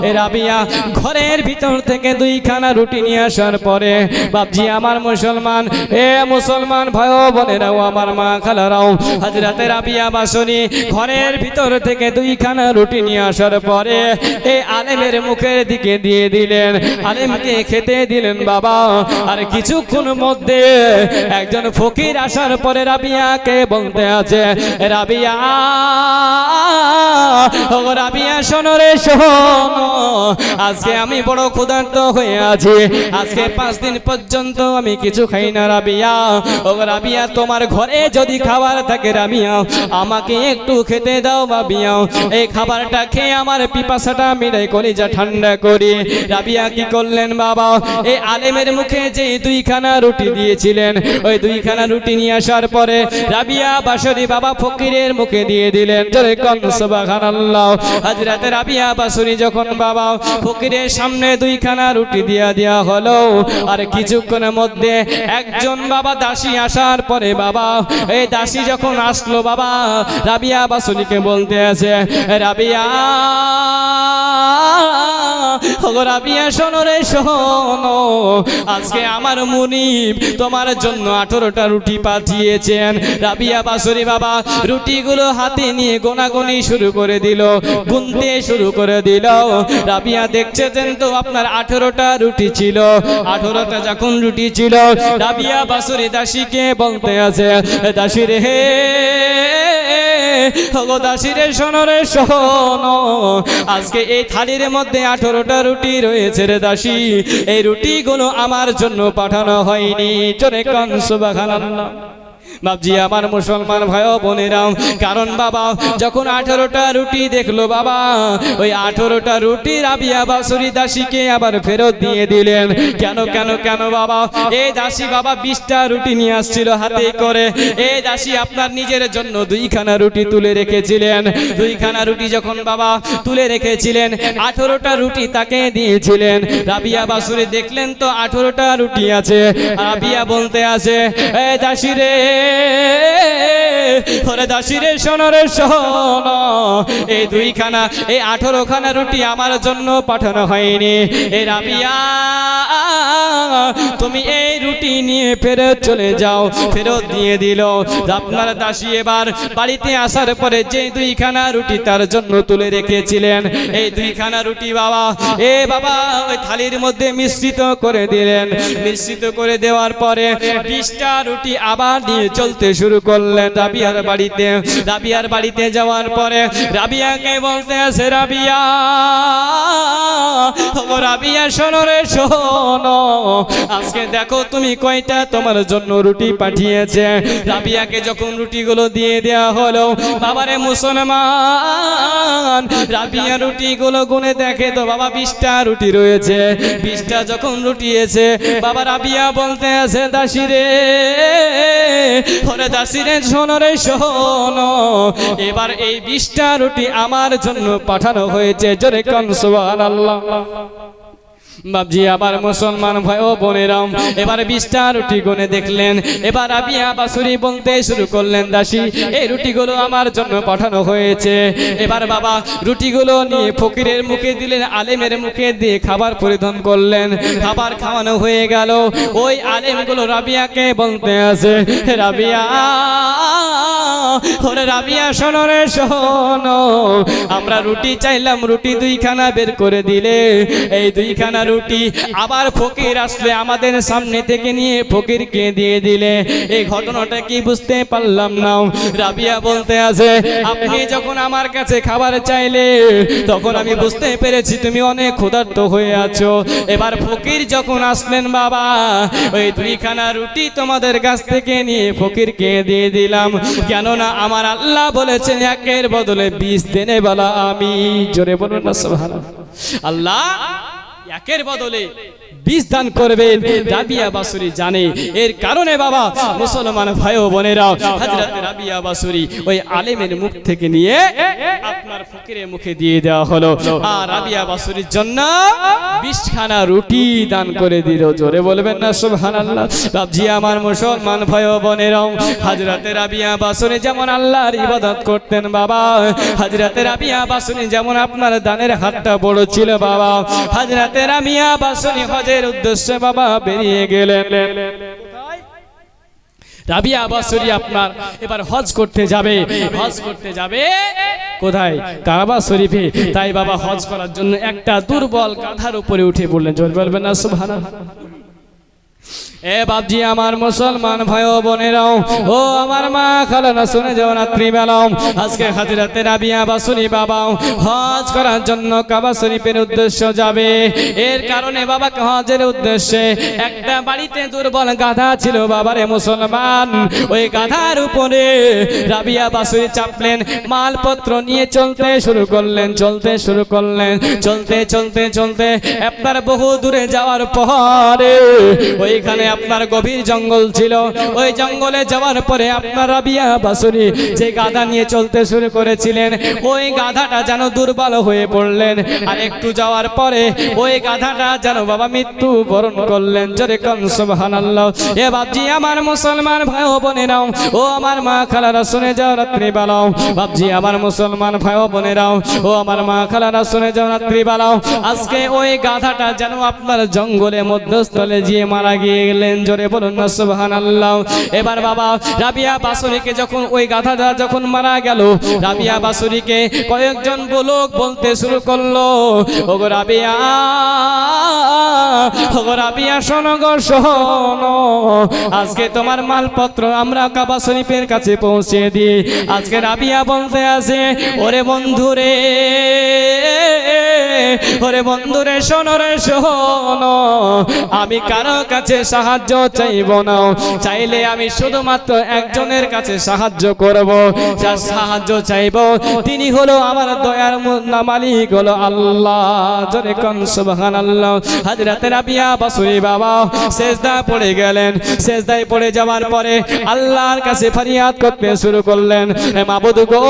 এ রাবিয়া ঘরের ভিতর থেকে দুইখানা রুটি নিয়ে আসার পরে বাবজি আমার মুসলমান মুসলমান ভাই বোনেরাও আমার মা খালারাও, হযরতে রাবিয়া বাসরি ঘরের ভিতর থেকে দুইখানা রুটি নিয়ে আসার পরে এই আলেমের মুখের দিকে দিয়ে দিলেন, আলেমকে খেতে দিলেন বাবা। আর কিছুক্ষণ মধ্যে একজন ফকির আসার পরে রাবিয়াকে বলতে আছে, রাবিয়া ও রাবিয়া শোনো রে শোনো, আজকে আমি বড় ক্ষুধার্ত হয়ে আছি, আজকে 5 দিন পর্যন্ত আমি কিছু খাই না রাবিয়া। ও রাবিয়া তোমার ঘরে যদি খাবার থাকে রাবিয়া আমাকে একটু খেতে দাও রাবিয়া, এই খাবারটা খেয়ে আমার পিপাসাটা মিটাই কলিজা ঠান্ডা করি। রাবিয়া কি করলেন বাবা, এই আলেমের মুখে যে দুইখানা রুটি দিয়েছিলেন ওই দুইখানা রুটি নিয়ে আসার পরে রাবিয়া বাসরি বাবা ফকিরের মুখে দিয়ে দিলেন। জোরে কোন সুবহানাল্লাহ। হযরতে রাবিয়া বাসরি যখন বাবা ফকিরের সামনে দুইখানা রুটি দেয়া হলো, আর কিছুক্ষণের মধ্যে একজন বাবা দাসী আসার পরে বাবা এই দাসী যখন আসলো বাবা রাবিয়া বাসরিকে বলতে আছে, রাবিয়া ও রাবিয়া শোনো রে শোনো, আজকে আমার মুনিব তোমার জন্য 18টা রুটি পাঠিয়েছেন। রাবিয়া বাসরি বাবা রুটিগুলো হাতে নিয়ে গোনাগুনি শুরু করে দিল, গুনতে শুরু করে দিল। রাবিয়া দেখছেন তো আপনার 18টা রুটি ছিল। 18টা যখন রুটি ছিল রাবিয়া বাসরি দাসীকে বলতে আছে, দাসী রে ও দাসী রে শোনো রে শোনো, আজকে এই থালির মধ্যে 18টা রুটি রয়েছে রে দাসী, এই রুটিগুলো আমার জন্য পাঠানো হয়নি। জোরে কোন সুবহানাল্লাহ। বাবজি আমার মুসলমান ভাই ও বোনেরাও, কারণ বাবা যখন 18টা রুটি দেখলো বাবা ওই 18টা রুটি রাবিয়া বাসরি দাসীকে আবার ফেরত দিয়ে দিলেন। কেন বাবা, এই দাসী বাবা 20টা রুটি নিয়ে আসছিল হাতে করে, এই দাসী আপনার নিজের জন্য 2খানা রুটি তুলে রেখেছিলেন। 2খানা রুটি যখন বাবা তুলে রেখেছিলেন 18টা রুটি তাকে দিয়েছিলেন। রাবিয়া বাসরি দেখলেন তো 18টা রুটি আছে, রাবিয়া বলতে আছে, এই দাসী রে ওরে দাসী রে শোনো রে শোনো, এই 2খানা এই 18খানা রুটি আমার জন্য পাঠানো হয়নি। এই রাবিয়া তুমি এই রুটি নিয়ে ফেরত চলে যাও। ফেরত দিয়ে দিল। আপনার দাসী এবার বাড়িতে আসার পরে যে 2খানা রুটি তার জন্য তুলে রেখেছিলেন এই 2খানা রুটি বাবা বাবা ওই থালির মধ্যে মিশ্রিত করে দিলেন। মিশ্রিত করে দেওয়ার পরে 20টা রুটি আবার নিয়ে চলতে শুরু করলেন রাবিয়ার বাড়িতে। রাবিয়ার বাড়িতে যাওয়ার পরে রাবিয়াকে বলতে আছে, রাবিয়া ও রাবিয়া শোনো রে শোনো, আজকে দেখো তুমি কয়টা তোমার জন্য রুটি পাঠিয়েছে। রাবিয়াকে যখন রুটিগুলো দিয়ে দেওয়া হলো বাবারে মুসলমান, রাবিয়া রুটিগুলো গুনে দেখে তো বাবা 20টা রুটি রয়েছে। 20টা যখন রুটি এসে বাবা রাবিয়া বলতে আছে, দাসী রে ওরে দাসী রে শোনো রে শোনো, এবার এই 20টা রুটি আমার জন্য পাঠানো হয়েছে। জোরে কোন সুবহানাল্লাহ। বাবজি আবার মুসলমান ভাই ও বোনেরাম এবার 20টা রুটি গুনে দেখলেন। এবার রাবিয়া বাসরি বলতে শুরু করলেন, দাসী এই রুটিগুলো আমার জন্য পাঠানো হয়েছে। এবার বাবা রুটিগুলো নিয়ে ফকিরের মুখে দিলেন, আলেমের মুখে দিয়ে খাবার পরিধান করলেন। খাবার খাওয়ানো হয়ে গেল। ওই আলেমগুলো রাবিয়াকে বলতে আছে, রাবিয়া ওরে রাবিয়া শোনো রে শোনো, আমরা রুটি চাইলাম, রুটি দুইখানা বের করে দিলে, এই দুইখানা রুটি আবার ফকির আসলে আমাদের সামনে থেকে নিয়ে ফকিরকে দিয়ে দিলে। এই ঘটনাটা কি বুঝতে পারলাম না। রাবিয়া বলতে আছে, আপনি যখন আমার কাছে খাবার চাইলে তখন আমি বুঝতে পেরেছি তুমি অনেক ক্ষুধার্ত হয়ে আছো। এবার ফকির যখন আসলেন বাবা, ওই দুইখানা রুটি তোমাদের কাছ থেকে নিয়ে ফকিরকে দিয়ে দিলাম, কেননা আমার আল্লাহ বলেছেন একের বদলে 20 দেনে বলা আমি। জোরে বলুন না সুবহানাল্লাহ। আল্লাহ একের বদলে 20 দান করবেন। রাবিয়া বাসুরি জানে, এর কারণে বাবা মুসলমান ভাই ও বোনেরা, হযরত রাবিয়া বাসুরি ওই আলেমের মুখ থেকে নিয়ে আপনার ফকিরের মুখে দিয়ে দেওয়া হলো, আর রাবিয়া বাসুরির জন্য 20 খানা রুটি দান করে দিল। জোরে বলবেন না সুবহানাল্লাহ। বাবজি আমার মুসলমান ভাই ও বোনেরা, হযরত রাবিয়া বাসুরি যেমন আল্লাহর ইবাদত করতেন বাবা, হযরত রাবিয়া বাসুরি যেমন আপনার দানের হাতটা বড় ছিল বাবা, হযরত রাবিয়া বাসুরি হজের উদ্দেশ্যে বাবা বেরিয়ে গেলেন। রাবিয়া বাসুরি আপনার এবার হজ করতে যাবে, হজ করতে যাবে কোথায়? কাবা শরীফে। তাই বাবা হজ করার জন্য একটা দুর্বল গাধার উপরে উঠে পড়লেন। জোরে বলবেন না সুবহানাল্লাহ। এ বাবজি আমার মুসলমান ভাই ও বোনেরাও, ও আমার মা খালারা শুনে যাও, রাত্রিবেলাও আজকে হযরত রাবিয়া বাসুরি বাবা হজ করার জন্য কাবা শরীফের উদ্দেশ্যে যাবে। এর কারণে বাবা হজের উদ্দেশ্যে একটা বাড়িতে দুর্বল গাধা ছিল বাবারে মুসলমান, ওই গাধার উপরে রাবিয়া বাসুরি চাপলেন, মালপত্র নিয়ে চলতে শুরু করলেন, চলতে শুরু করলেন, চলতে চলতে চলতে আপনার বহু দূরে যাওয়ার পরে ওইখানে আপনার গভীর জঙ্গল ছিল। ওই জঙ্গলে যাওয়ার পরে আপনার রাবিয়া বাসুরি যে গাধা নিয়ে চলতে শুরু করেছিলেন, ওই গাধাটা যেন দুর্বল হয়ে পড়লেন, আর একটু যাওয়ার পরে ওই গাধাটা যেন বাবা মৃত্যু বরণ করলেন। জোরে কোন সুবহানাল্লাহ। এ বাবজি আমার মুসলমান ভাই ও বোনেরাও, ও আমার মা খালারা শুনে যাও, রাত্রিবেলাও বাবজি আমার মুসলমান ভাই ও বোনেরাও, ও আমার মা খালারা শুনে যাও, রাত্রিবেলাও আজকে ওই গাধাটা যেন আপনার জঙ্গলের মধ্যস্থলে গিয়ে মারা গেলেন। জোরে বলুন না সুবহানাল্লাহ। এবার বাবা রাবিয়া বাসুরিকে যখন ওই গাধাটা যখন মারা গেল, রাবিয়া বাসুরিকে কয়েকজন লোক বলতে শুরু করলো, ওগো রাবিয়া, ওগো রাবিয়া শোনো গো শোনো, আজকে তোমার মালপত্র আমরা কাবা শরীফের কাছে পৌঁছে দিই। আজকে রাবিয়া বলতে আছে, ওরে বন্ধুরে, ওরে বন্ধুরে শোনো রে শোনো, আমি কারো কাছে সাহায্য চাইব না, চাইলে আমি শুধুমাত্র একজনের কাছে সাহায্য করব, যার সাহায্য চাইব তিনি হলো আমার দয়ার মালিক হলো আল্লাহ। জোরে কোন সুবহানাল্লাহ। হযরত রাবিয়া বাসুরি বাবা সেজদা পড়ে গেলেন, সেজদায় পড়ে যাওয়ার পরে আল্লাহর কাছে ফরিয়াদ করতে শুরু করলেন, হে মাবুদ গো,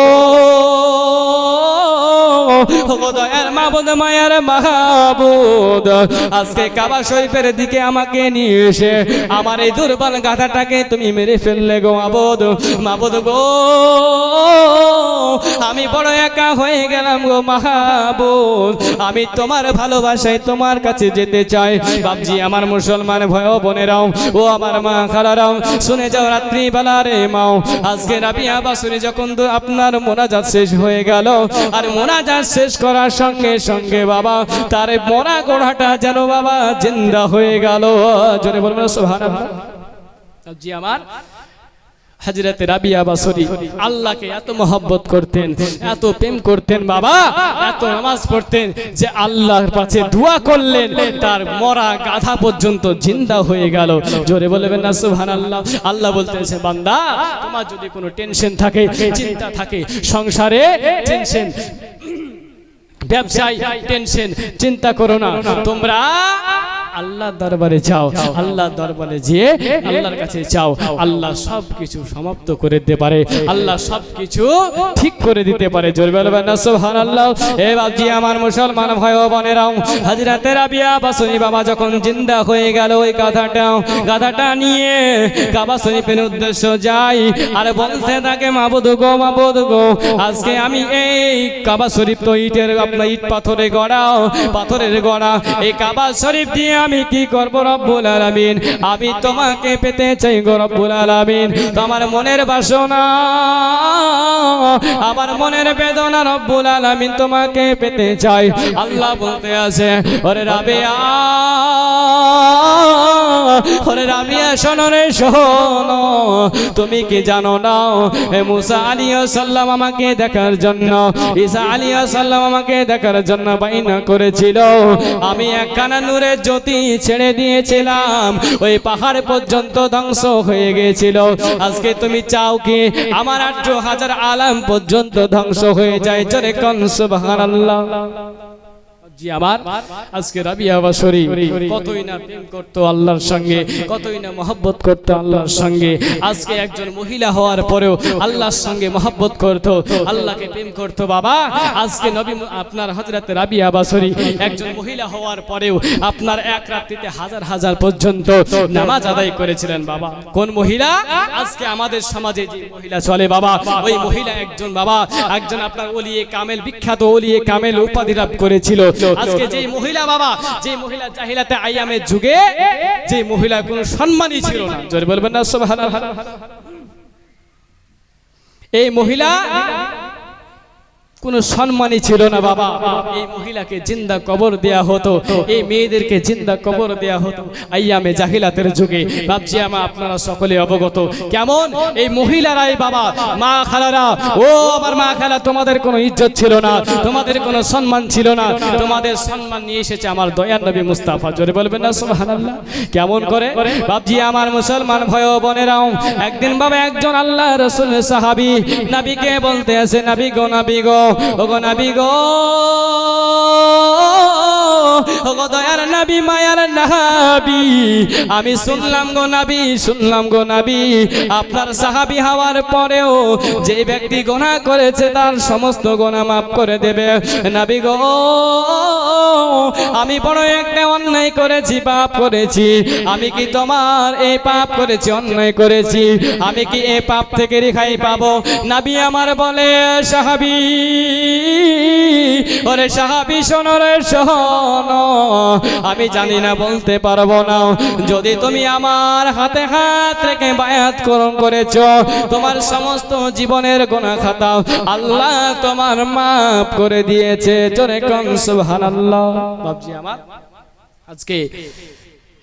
ও দয়ার মাবুদ, মায়ার মাহবুদ, আজকে কাবা শরীফের দিকে আমাকে নিয়ে এসে আমার এই দুর্বল গাধাটাকে তুমি মেরে ফেললে গো মাবুদ, মাবুদ গো, আমি বড় একা হয়ে গেলাম গো মাহবুদ, আমি তোমার ভালোবাসায় তোমার কাছে যেতে চাই। বাবজি আমার মুসলমান ভাই ও বোনেরাও, ও আমার মা খালারাও শুনে যাও, রাত্রিবেলা রে মাও, আজকে রাবিয়া বাসুরি যখন আপনার মোনাজাত শেষ হয়ে গেল, আর মোনাজাত শেষ করার সঙ্গে সঙ্গে বাবা তার মরা গোড়াটা যেন বাবা জিন্দা হয়ে গেল। জোরে বলবেন সুবহানাল্লাহ। জি আমার হযরত রাবিয়া বাসুরি আল্লাহকে এত মহব্বত করতেন, এত প্রেম করতেন বাবা, এত নামাজ পড়তেন যে আল্লাহর কাছে দোয়া করলেন, তার মরা গাধা পর্যন্ত জিন্দা হয়ে গেল। জোরে বলবেন না সুবহানাল্লাহ। আল্লাহ বলতেছে, বান্দা তোমার যদি কোনো টেনশন থাকে, চিন্তা থাকে, সংসারে টেনশন, ব্যবসায় টেনশন, চিন্তা করো না, তোমরা আল্লাহর দরবারে যাও, আল্লাহর দরবারে যেয়ে আল্লাহর কাছে যাও, আল্লাহ সবকিছু সমাপ্ত করে দিতে পারে, আল্লাহ সবকিছু ঠিক করে দিতে পারে। জোরে বলবেন না সুবহানাল্লাহ। এ বাবজি আমার মুসলমান ভাই ও বোনেরাও, হযরত রাবিয়া বাসুরি বাবা যখন জিন্দা হয়ে গেল, ওই গাধাটা নিয়ে কাবা শরীফের উদ্দেশ্য যাই, আর বলতে থাকে, মাবুদ গো, মাবুদ গো, আজকে আমি এই কাবা শরীফ তো ইটের, আপনার ইট পাথরের গড়া, পাথরের গড়া, এই কাবা শরীফ দিয়ে আমি কি করব রব্বুল আলামিন, আমি তোমাকে পেতে চাই গো রব্বুল আলামিন। তোমার মনের বাসনা, আমার মনের বেদনা রব্বুল আলামিন তোমাকে পেতে চাই। আল্লাহ বলতে আছে, ওরে রাবিয়া, ওরে রাবিয়া শোনো রে শোনো, তুমি কি জানো না মুসা আলাইহিস সালাম আমাকে দেখার জন্য, ঈসা আলাইহিস সালাম আমাকে দেখার জন্য বাইনা করেছিল। আমি একখানা নূরের জ্যোতি ছেড়ে দিয়েছিলাম, ওই পাহাড় পর্যন্ত ধ্বংস হয়ে গিয়েছিল। আজকে তুমি চাও কি আমার 8,000 আলাম পর্যন্ত ধ্বংস হয়ে যায়? জোরে কোন সুবহানাল্লাহ। জি আমার আজকে রাবিয়া বাসরী কতই না প্রেম করতো আল্লাহর সঙ্গে, কতই না মহব্বত করতো আল্লাহর সঙ্গে। আজকে একজন মহিলা হওয়ার পরেও আল্লাহর সঙ্গে মহব্বত করতো, আল্লাহকে প্রেম করতো। বাবা আজকে নবী আপনার হযরত রাবিয়া বাসরী একজন মহিলা হওয়ার পরেও আপনার এক রাত্রিতে হাজার হাজার পর্যন্ত নামাজ আদায় করেছিলেন। বাবা কোন মহিলা? আজকে আমাদের সমাজে যে মহিলা চলে বাবা, ওই মহিলা একজন বাবা একজন আপনার ওলিয়ে কামেল, বিখ্যাত ওলিয়ে কামেল উপাধি লাভ করেছিল। আজকে যে মহিলা বাবা, যে মহিলা জাহিলাতে আইয়ামের যুগে যে মহিলা কোনো সম্মানই ছিল না, জোরে বলবেন না সুবহানাল্লাহ। এই মহিলা কোনো সম্মানই ছিল না বাবা। এই মহিলাকে জিন্দা কবর দেয়া হতো, এই মেয়েদেরকে জিন্দা কবর দেয়া হতো আইয়ামে জাহিলাতের যুগে। বাপজি আমা আপনারা সকলে অবগত কেমন এই মহিলারাই বাবা, মা খালারা, ও আমার মা খালা, তোমাদের কোনো ইজ্জত ছিল না, তোমাদের কোনো সম্মান ছিল না, তোমাদের সম্মান নিয়ে এসেছে আমার দয়ার নবী মুস্তাফা। জোরে বলবেন না সুবহানাল্লাহ। কেমন করে বাপজি আমার মুসলমান ভাই ও বোনেরাও, একদিন বাবা একজন আল্লাহ রাসূল সাহাবী নবীকে বলতে আছে, নবী গো, নবী গো, ওগো নবী গো, ওগো দয়ার নবী, মায়ার নবী, আমি শুনলাম গো নবী, শুনলাম গো নবী, আপনার সাহাবী হওয়ার পরেও যে ব্যক্তি গুনাহ করেছে তার সমস্ত গুনাহ মাফ করে দেবে। নবী গো, আমি বড় একটা অন্যায় করেছি, পাপ করেছি। আমি কি তোমার এই পাপ করেছি, অন্যায় করেছি, আমি কি এই পাপ থেকে রেহাই পাবো? নবী আমার বলে, সাহাবী, ওরে সাহাবী শোনো রে শোনো, আমি জানি না, বলতে পারবো না। যদি তুমি আমার হাতে হাত রেখে বায়াত করেছো, তোমার সমস্ত জীবনের গুনাহ খাতা আল্লাহ তোমার মাফ করে দিয়েছে। জোরে কোন সুবহানাল্লাহ। বাপজি আমার আজকে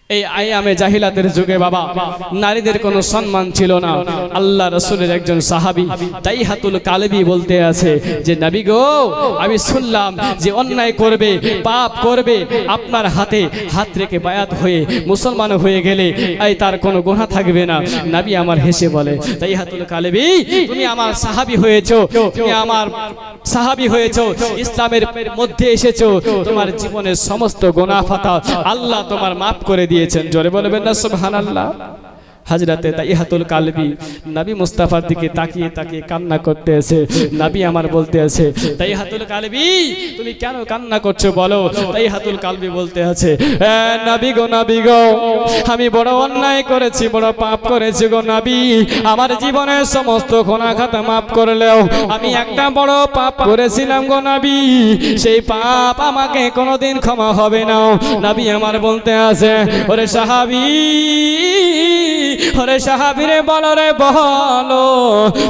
এই আইয়ামে জাহিলাতের যুগে বাবা নারীদের কোনো সম্মান ছিল না। আল্লাহ রাসূলের একজন সাহাবী দাইহাতুল কালবি বলতে আছে যে নবী গো, আমি শুনলাম যে অন্যায় করবে, পাপ করবে, আপনার হাতে হাত রেখে বায়াত হয়ে মুসলমান হয়ে গেলে এই তার কোনো গুনাহ থাকবে না। নবী আমার হেসে বলে, দাইহাতুল কালবি, তুমি আমার সাহাবী হয়েছো, তুমি আমার সাহাবী হয়েছো, ইসলামের মধ্যে এসেছো, তোমার জীবনের সমস্ত গুনাহ খাতা আল্লাহ তোমার মাফ করে দিয়েছেন। জোরে বলবেন না সুবহানাল্লাহ। হযরতে দাইহাতুল কালবি নবী মুস্তাফার দিকে তাকিয়ে তাকিয়ে কান্না করতে আছে। নবী আমার বলতে আছে, দাইহাতুল কালবি তুমি কেন কান্না করছো বলো? দাইহাতুল কালবি বলতে আছে, নবী গো, নবী গো, আমি বড় অন্যায় করেছি, বড় পাপ করেছি গো নবী, আমার জীবনের সমস্ত গুনাহ খাতা মাফ করলেও আমি একটা বড় পাপ করেছিলাম গো নবী, সেই পাপ আমাকে কোনোদিন ক্ষমা হবে না। নবী আমার বলতে আছে, ওরে সাহাবী, ওরে সাহাবীরে বলো রে বলো,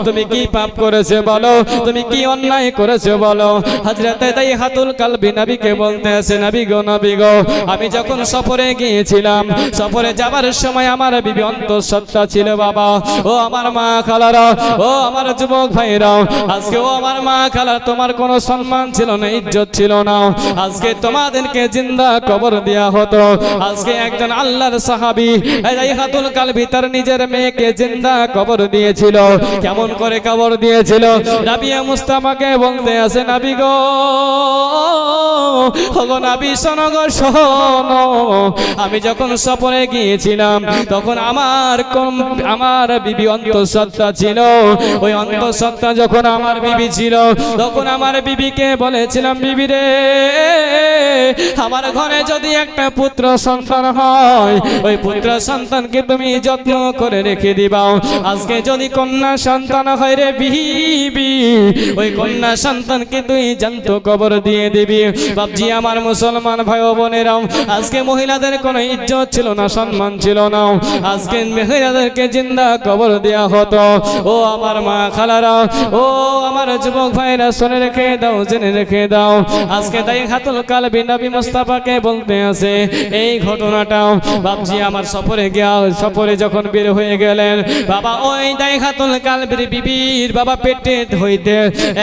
তুমি কি পাপ করেছো বলো, তুমি কি অন্যায় করেছো বলো। হযরতে দাইহাতুল কালবি নবীকে বলতে আছে, নবী গো, নবী গো, আমি যখন সফরে গিয়েছিলাম, সফরে যাবার সময় আমার বিবি অন্তঃসত্ত্বা ছিল বাবা। ও আমার মা খালারা, ও আমার যুবক ভাইরা, আজকে ও আমার মা খালা, তোমার কোনো সম্মান ছিল না, ইজ্জত ছিল না, আজকে তোমাদেরকে জিন্দা কবর দেয়া হতো। আজকে একজন আল্লাহর সাহাবী দাইহাতুল কালবি তার নিজের মেয়েকে জিন্দা কবর দিয়েছিল। কেমন করে কবর দিয়েছিল? রাবিয়া মুস্তাফাকে বলতে আছে, নবী গো, ওগো নবী শোনো গো শোনো, আমি যখন সফরে গিয়েছিলাম তখন আমার বিবি অন্তঃসত্ত্বা ছিল। ওই অন্তঃসত্ত্বা যখন আমার বিবি ছিল, তখন আমার বিবিকে বলেছিলাম, বিবি রে, আমার ঘরে যদি একটা পুত্র সন্তান হয়, ওই পুত্র সন্তানকে তুমি যত্ন করে রেখে দিবা। আজকে যদি কন্যা সন্তান হয় রে বিবি, ওই কন্যা সন্তানকে তুই জ্যান্ত কবর দিয়ে দিবি। বাপজি আমার মুসলমান ভাই ও বোনেরাও, আজকে মহিলাদের কোনো ইজ্জত ছিল না, সম্মান ছিল না। আজকে মহিলাদেরকে জিন্দা কবর দেয়া হতো। ও আমার মা খালারা, ও আমার যুবক ভাইরা, শুনে রেখে দাও, জেনে রেখে দাও। আজকে দাইহাতুল কালবি নবী মুস্তাফাকে বলতে আছে এই ঘটনাটা। বাপজি আমার সফরে যখন বের হয়ে গেলেন বাবা, ওই দাইহাতুল কালবির বিবির বাবা পেটে হইতে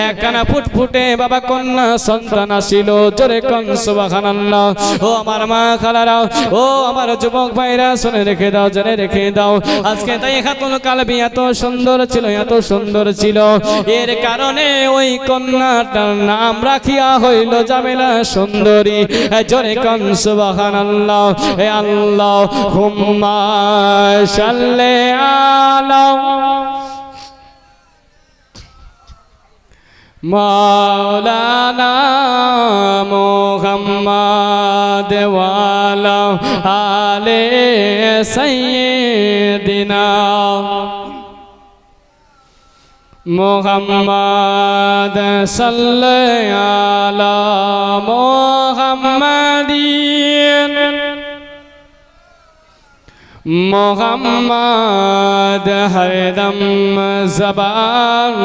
একখানা ফুটফুটে বাবা কন্যা সন্তান আসিল। জোরে কোন সুবহানাল্লাহ। ও আমার মা খালারা, ও আমার যুবক ভাইরা, শুনে রেখে দাও, জেনে রেখে দাও। আজকে দাইহাতুল কালবি এত সুন্দর ছিল, এত সুন্দর ছিল, এর কারণে ওই কন্যাটার নাম রাখিয়া হইল জামিলা সুন্দরী। জোরে কোন সুবহানাল্লাহ। হে আল্লাহুম্মা সাল্লি আলা মাওলানা মুহাম্মদ ওয়া আলা আলি সাইয়্যিদিনা মুহাম্মদ সাল্লি আলা মুহাম্মাদিন মুহাম্মদ হরদম জবান।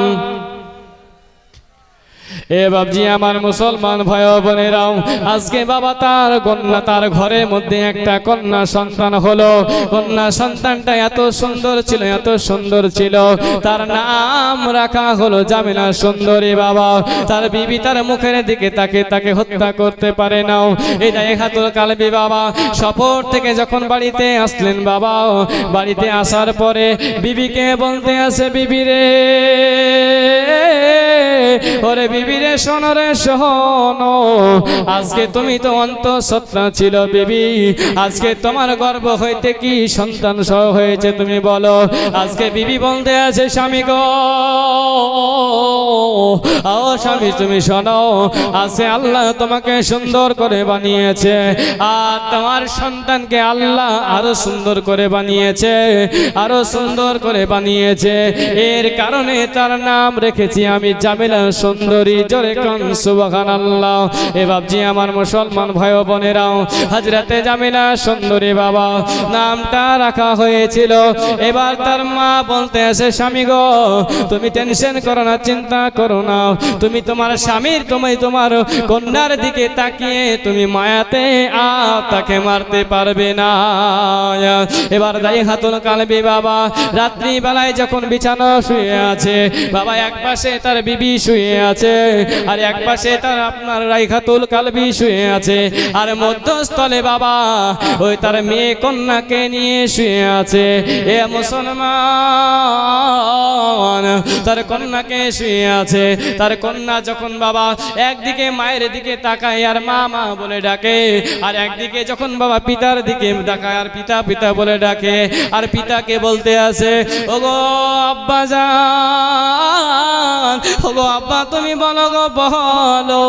এ বাবজি আমার মুসলমান ভাই বোনেরাও, আজকে বাবা তার কন্যা, তার ঘরের মধ্যে একটা কন্যা সন্তান হলো। কন্যা সন্তানটা এত সুন্দর ছিল, এত সুন্দর ছিল, তার নাম রাখা হলো জামিলা সুন্দরী। বাবা তার বিবি তার মুখের দিকে তাকে হত্যা করতে পারে না। এই দাইহাতুল কালবি বাবা সফর থেকে যখন বাড়িতে আসলেন, বাবা বাড়িতে আসার পরে বিবিকে বলতে আছে, বিবি রে, ওরে বিবি রে, শোনো রে, শোনো, আজকে তুমি তো অন্তঃসত্ত্বা ছিল বিবি, আজকে তোমার গর্ভ হইতে কি সন্তান সহ হয়েছে তুমি বলো। আজকে বিবি বলতে আছে, স্বামী গো, ও স্বামী তুমি শোনো, আজকে আল্লাহ তোমাকে সুন্দর করে বানিয়েছে, আর তোমার সন্তানকে আল্লাহ আরো সুন্দর করে বানিয়েছে, আরো সুন্দর করে বানিয়েছে, এর কারণে তার নাম রেখেছি আমি জামিলা সুন্দরী। জোরে কোন সুবহানাল্লাহ। এ বাবজি আমার মুসলমান ভাই ও বোনেরাও, হযরতে জামিলা সুন্দরী বাবা নামটা রাখা হয়েছিল। এবার তার মা বলতে আসে, স্বামী গো, তুমি টেনশন করো না, চিন্তা করো না, তুমি তোমার স্বামীর, তুমি তোমার কন্যার দিকে তাকিয়ে তুমি মায়াতে তাকে মারতে পারবে না। এবার দাইহাতুল কালবি বাবা রাত্রি বেলায় যখন বিছানা শুয়ে আছে, বাবা এক পাশে তার বিবি শুয়ে আছে, আর এক পাশে তার আপনার দাইহাতুল কালবি শুয়ে আছে, আর মধ্যস্থলে বাবা ওই তার মেয়ে কন্যাকে নিয়ে শুয়ে আছে। এ মুসলমান, তার কন্যাকে শুয়ে আছে। তার কন্যা যখন বাবা একদিকে মায়ের দিকে তাকায় আর মা মা বলে ডাকে, আর একদিকে যখন বাবা পিতার দিকে তাকায় আর পিতা পিতা বলে ডাকে, আর পিতাকে বলতে আছে, ওগো আব্বা জান, ওগো আব্বা তুমি বলো গো, বলো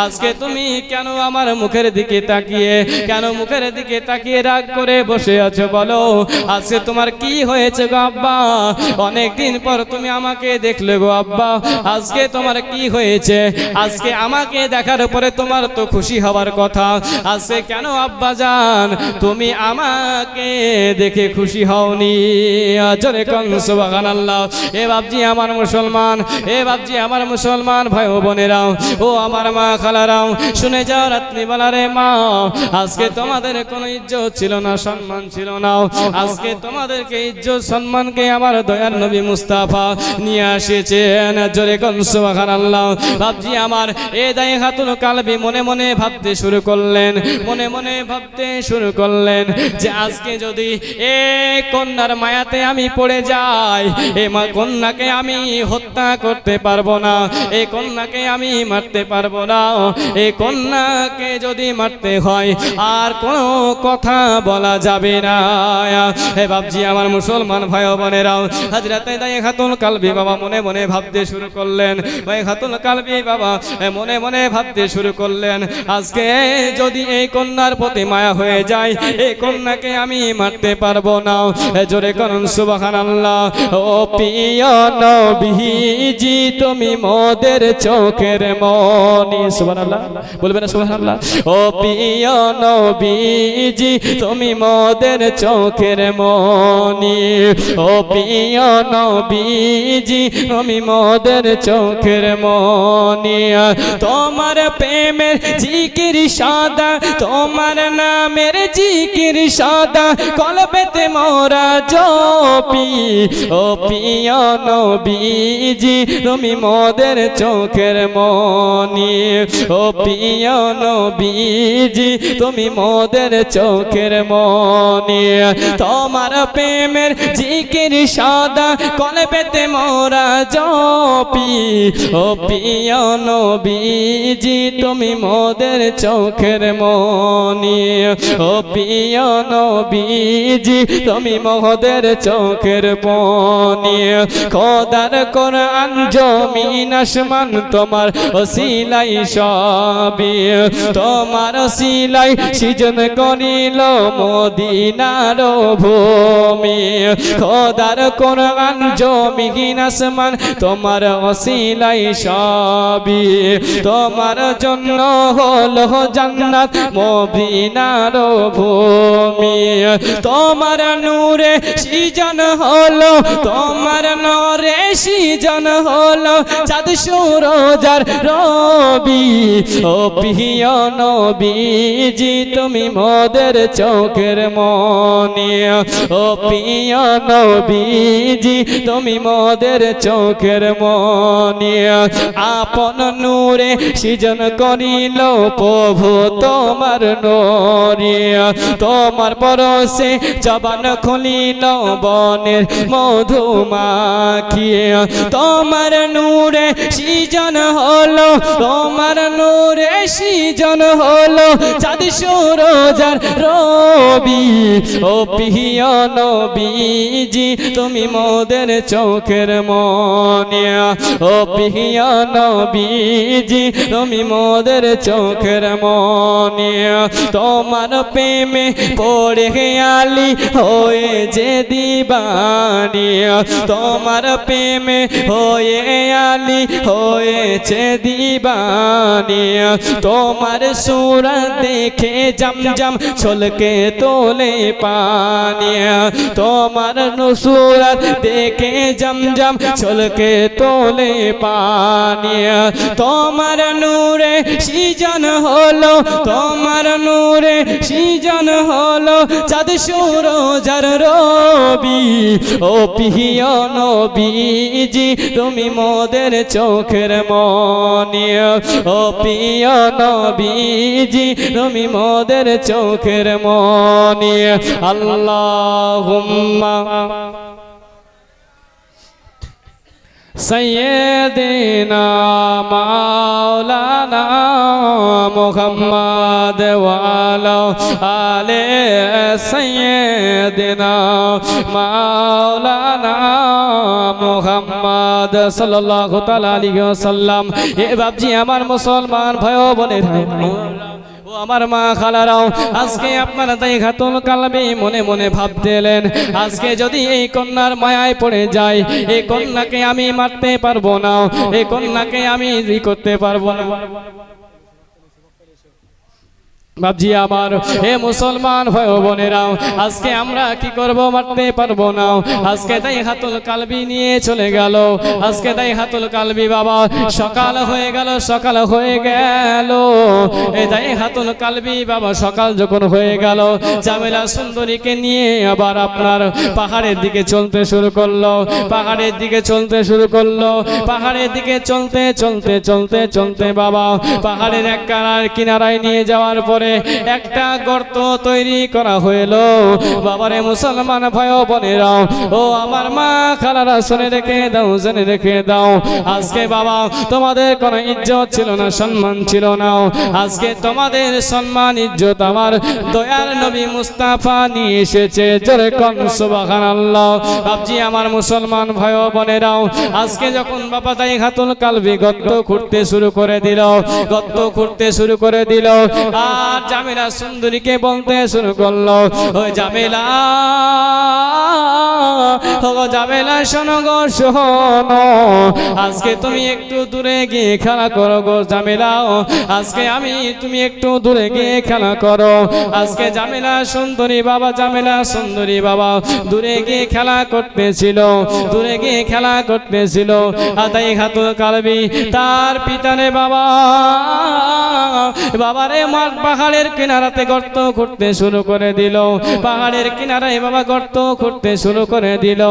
আজকে তুমি কেন আমার মুখের দিকে তাকিয়ে, কেন মুখের দিকে তাকিয়ে রাগ করে বসে আছো, বলো আজকে তোমার কি হয়েছে গো আব্বা, অনেকদিন পর তুমি আমাকে দেখলে গো আব্বা, আজকে তোমার কি হয়েছে, আজকে আমাকে দেখার পরে তোমার তো খুশি হওয়ার কথা, আজকে কেন আব্বা জান তুমি আমাকে দেখে খুশি হওনি। জোরে কোন সুবহানাল্লাহ। এ বাপজি আমার মুসলমান, এ বাপজি আমার মুসলমান ভাই ও বোনেরাও, ও আমার মা খালারাও, শুনে যাও রাত্রিবেলা রে মা, আজকে তোমাদের কোনো ইজ্জত ছিল না, সম্মান ছিল না, আজকে তোমাদেরকে ইজ্জত সম্মানকে আমার দয়ার নবী মুস্তাফা নিয়ে এসেছেন। জোরে কোন সুবহানাল্লাহ। বাপজি আমার এ দাইহাতুল কালবি মনে মনে ভাবতে শুরু করলেন, মনে মনে ভাবতে শুরু করলেন যে আজকে যদি এ কন্যার মায়াতে আমি পড়ে যাই, এ মা কন্যাকে আমি হত্যা করতে পারবো পারবো না, এই কন্যাকে আমি মারতে পারবো না। এই কন্যাকে যদি মারতে হয় আর কোনো কথা বলা যাবে না। হে বাপজি আমার মুসলমান ভাই বোনেরাও, হযরতে দাইহাতুল কালবি বাবা মনে মনে ভাবতে শুরু করলেন। দাইহাতুল কালবি বাবা মনে মনে ভাবতে শুরু করলেন, আজকে যদি এই কন্যার প্রতি মায়া হয়ে যায়, এই কন্যাকে আমি মারতে পারবো না। জোরে করুন সুবহানাল্লাহ। ও প্রিয় নবীজি তুমি মোদের চোখের মনি, সুবহানাল্লাহ বলবেন না সুবহানাল্লাহ। ও প্রিয় নবীজি তুমি মোদের চোখের মনি, ও প্রিয় নবীজি তুমি মোদের চোখের মনি। তোমার প্রেমের জিকির সাদা, তোমার নামের জিকির সাদা, কলবেতে মোরা জপি। ও প্রিয় নবীজি তুমি মোদের চোখের মনি, ও প্রিয় নবীজি তুমি মোদের চোখের মনি। তোমার প্রেমের জিকির সাদা, কলবেতে মোরা জপি। ও প্রিয় নবীজি তুমি মোদের চোখের মনি, ও প্রিয় নবীজি তুমি মোদের চোখের মনি। খোদার কোরআন জমিন আসমান তোমার ওসিলাই সবই, তোমার ওসিলাই সৃজন করিল মদিনার ভূমি। খোদার কোরআন জমিন আসমান তোমার ওসিলাই সবই, তোমার জন্য হলো জান্নাত মদিনার ভূমি। তোমার নূরে সৃজন হলো, তোমার নূরে সৃজন হলো চাঁদ সূরজ আর রবি। ও প্রিয় নবীজি তুমি মোদের চোখের মনি, ও প্রিয় নবীজি তুমি মোদের চোখের মনি। আপন নূরে সৃজন করিল প্রভু তোমার নূরে, তোমার পরশে জবান খুলিল বনের মধু মাখিয়ে। তোমার নূরে সৃজন হলো, তোমার নূরে সৃজন হলো চাঁদ সূরজ আর রবি। ও প্রিয় নবীজি তুমি মোদের চোখের মনি, ও প্রিয় নবীজি তুমি মোদের চোখের মনি। তোমার প্রেমে পড়ে আলি হয়ে যে দিবানি, তোমার প্রেমে হয়ে আলি হয়েছে দিবানি। তোমার সূরত দেখে জমজম ছলকে তোলে পানি, তোমার সূরত দেখে জমজম ছলকে তোলে পানি। তোমার নূরে সৃজন হলো, তোমার নূরে সৃজন হলো চাঁদ সূরজ আর রবি। ও প্রিয় নবীজি তুমি মোদের চোখের মনি, ও প্রিয় নবীজি তুমি মোদের চোখের মনি। আল্লাহুম্মা সৈয়দিনা মাওলানা মুহাম্মদ ওয়া আলা আলে সৈয়দিনা মাওলানা মুহাম্মদ সাল্লাল্লাহু তাআলা আলাইহি ওয়াসাল্লাম। এ বাপজি আমার মুসলমান ভাই ও বোনেরা, ও আমার মা খালারাও, আজকে আপনারা দাইহাতুল কালবি মনে মনে ভাবতেলেন, আজকে যদি এই কন্যার মায়ায় পড়ে যায়, এই কন্যাকে আমি মারতে পারবো না, এই কন্যাকে আমি করতে পারবো না। বাপজি আমার, হে মুসলমান ভাই বোনেরাও, আজকে আমরা কি করব? মারতে পারবো না। আজকে দাইহাতুল কালবি নিয়ে চলে গেল, আজকে দাইহাতুল কালবি বাবা সকাল হয়ে গেল, সকাল হয়ে গেল। এই দাইহাতুল কালবি বাবা সকাল যখন হয়ে গেল, জামেলা সুন্দরীকে নিয়ে আবার আপনার পাহাড়ের দিকে চলতে শুরু করলো, পাহাড়ের দিকে চলতে শুরু করলো, পাহাড়ের দিকে চলতে চলতে চলতে চলতে বাবা পাহাড়ের এক কিনারায় নিয়ে যাওয়ার পরে করে একটা গর্ত তৈরি করা হইল। বাবারে মুসলমান ভাই ও বোনেরা, ও আমার মা খালারা, শুনে রেখে দাও, জেনে রেখে দাও, আজকে বাবা তোমাদের কোনো ইজ্জত ছিল না, সম্মান ছিল না। আজকে তোমাদের সম্মান ইজ্জত আমার দয়ার নবী মুস্তাফা নিয়ে এসেছে। জোরে কোন সুবহানাল্লাহ। বাপজি আমার মুসলমান ভাই ও বোনেরা, আজকে যখন বাবা তাই খাতুন কালবি গর্ত খুঁড়তে শুরু করে দিল, গর্ত খুঁড়তে শুরু করে দিল, আর জামিলা সুন্দরীকে বলতে শুরু করলো, ওই জামিলা, ও জামিলা শোনো গো শোনো, আজকে তুমি একটু দূরে গিয়ে খেলা করো গো জামিলা, আজকে আমি তুমি একটু দূরে গিয়ে খেলা করো। আজকে জামিলা সুন্দরী বাবা, জামিলা সুন্দরী বাবা দূরে গিয়ে খেলা করতেছিল, দূরে গিয়ে খেলা করতেছিল। আদাই খাতুন কালবি তার পিতারে বাবা, বাবারে মাঠ পাহাড়ের কিনারাতে গর্ত খুঁড়তে শুরু করে দিল, পাহাড়ের কিনারায় বাবা গর্ত খুঁড়তে শুরু করে দিল।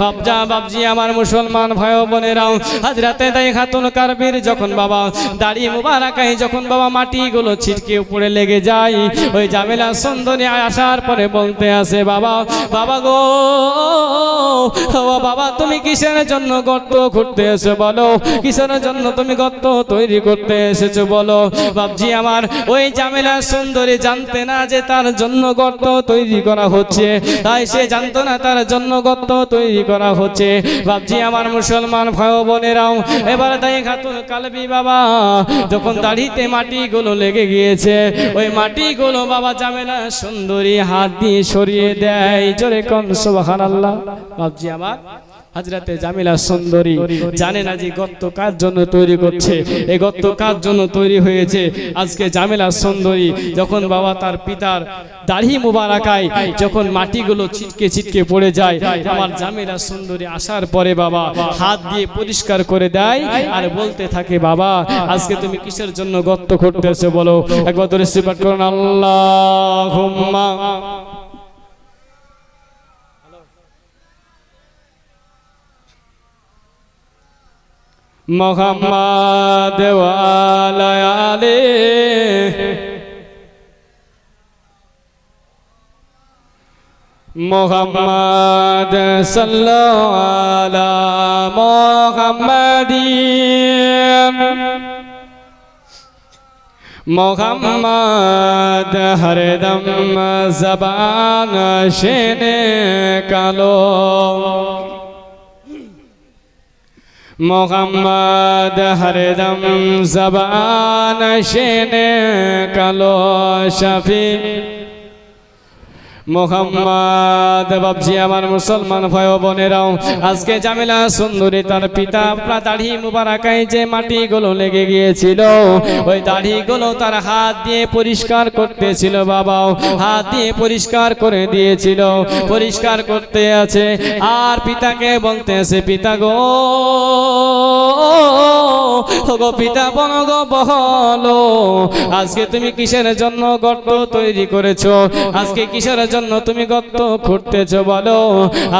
বাপজা বাপজি আমার মুসলমান ভাই বোনেরাও, হাজরাতে দাই খাতুন কালবির যখন বাবা দাড়ি মুবারাকায় যখন বাবা মাটিগুলো ছিটকে উপরে লেগে যায়, ওই জামিলা সুন্দরী আসার পরে বলতে আসে, বাবা, বাবা গো, ও বাবা তুমি কিসের জন্য গর্ত খুঁড়তে এসে বলো, কিসের জন্য তুমি গর্ত তৈরি করতে এসেছো বলো। বাপজি আমার ওই জামিলা সুন্দরী জানতে না যে তার জন্য গর্ত তৈরি করা হচ্ছে, তাই সে জানতো না তার জন্য গর্ত তৈরি করা হচ্ছে। বাপজি আমার মুসলমান ভাই বোনেরাও, এবার তাই খাতুন কালবি বাবা যখন দাড়িতে মাটিগুলো লেগে গিয়েছে, ওই মাটিগুলো বাবা জামিলা সুন্দরী হাত দিয়ে সরিয়ে দেয়। জোরে কোন সুবহানাল্লাহ। বাপজি আমার হাজরাতে জামিলা সুন্দরী জানে না যে গর্ত কার জন্য তৈরি করছে, এই গর্ত কার জন্য তৈরি হয়েছে। আজকে জামিলা সুন্দরী যখন বাবা তার পিতার দাড়ি মুবারাকায় যখন মাটিগুলো ছিটকে ছিটকে পড়ে যায়, আমার জামিলা সুন্দরী আসার পরে বাবা হাত দিয়ে পরিষ্কার করে দেয় আর বলতে থাকে, বাবা আজকে তুমি কিসের জন্য গর্ত খুঁড়তেছো বলো। একবার ধরে সিফাত করুন, আল্লাহুম্মা মুহাম্মাদ ওয়া আলা আলিহি মুহাম্মাদ সাল্লাল্লাহু আলা মুহাম্মাদিন মুহাম্মাদ হরদম জবান শিনে কালো মুহাম্মাদ হরদম জবান শিনে কালো শফি মুহাম্মদ। বাপজি আমার মুসলমান ভাই বোনেরাও, আজকে জামিলা সুন্দরী তার পিতা আপনার দাড়ি মুবারাকায় যে মাটিগুলো লেগে গিয়েছিল, ওই দাড়িগুলো তার হাত দিয়ে পরিষ্কার করতেছিল। বাবাও হাত দিয়ে পরিষ্কার করে দিয়েছিল, পরিষ্কার করতে আছে আর পিতাকে বলতে আছে, পিতা গো, গো পিতা বন গো বলো, আজকে তুমি কিসের জন্য গর্ত তৈরি করেছো, আজকে কিসের জন্য তুমি গর্ত খুঁড়তেছো বলো।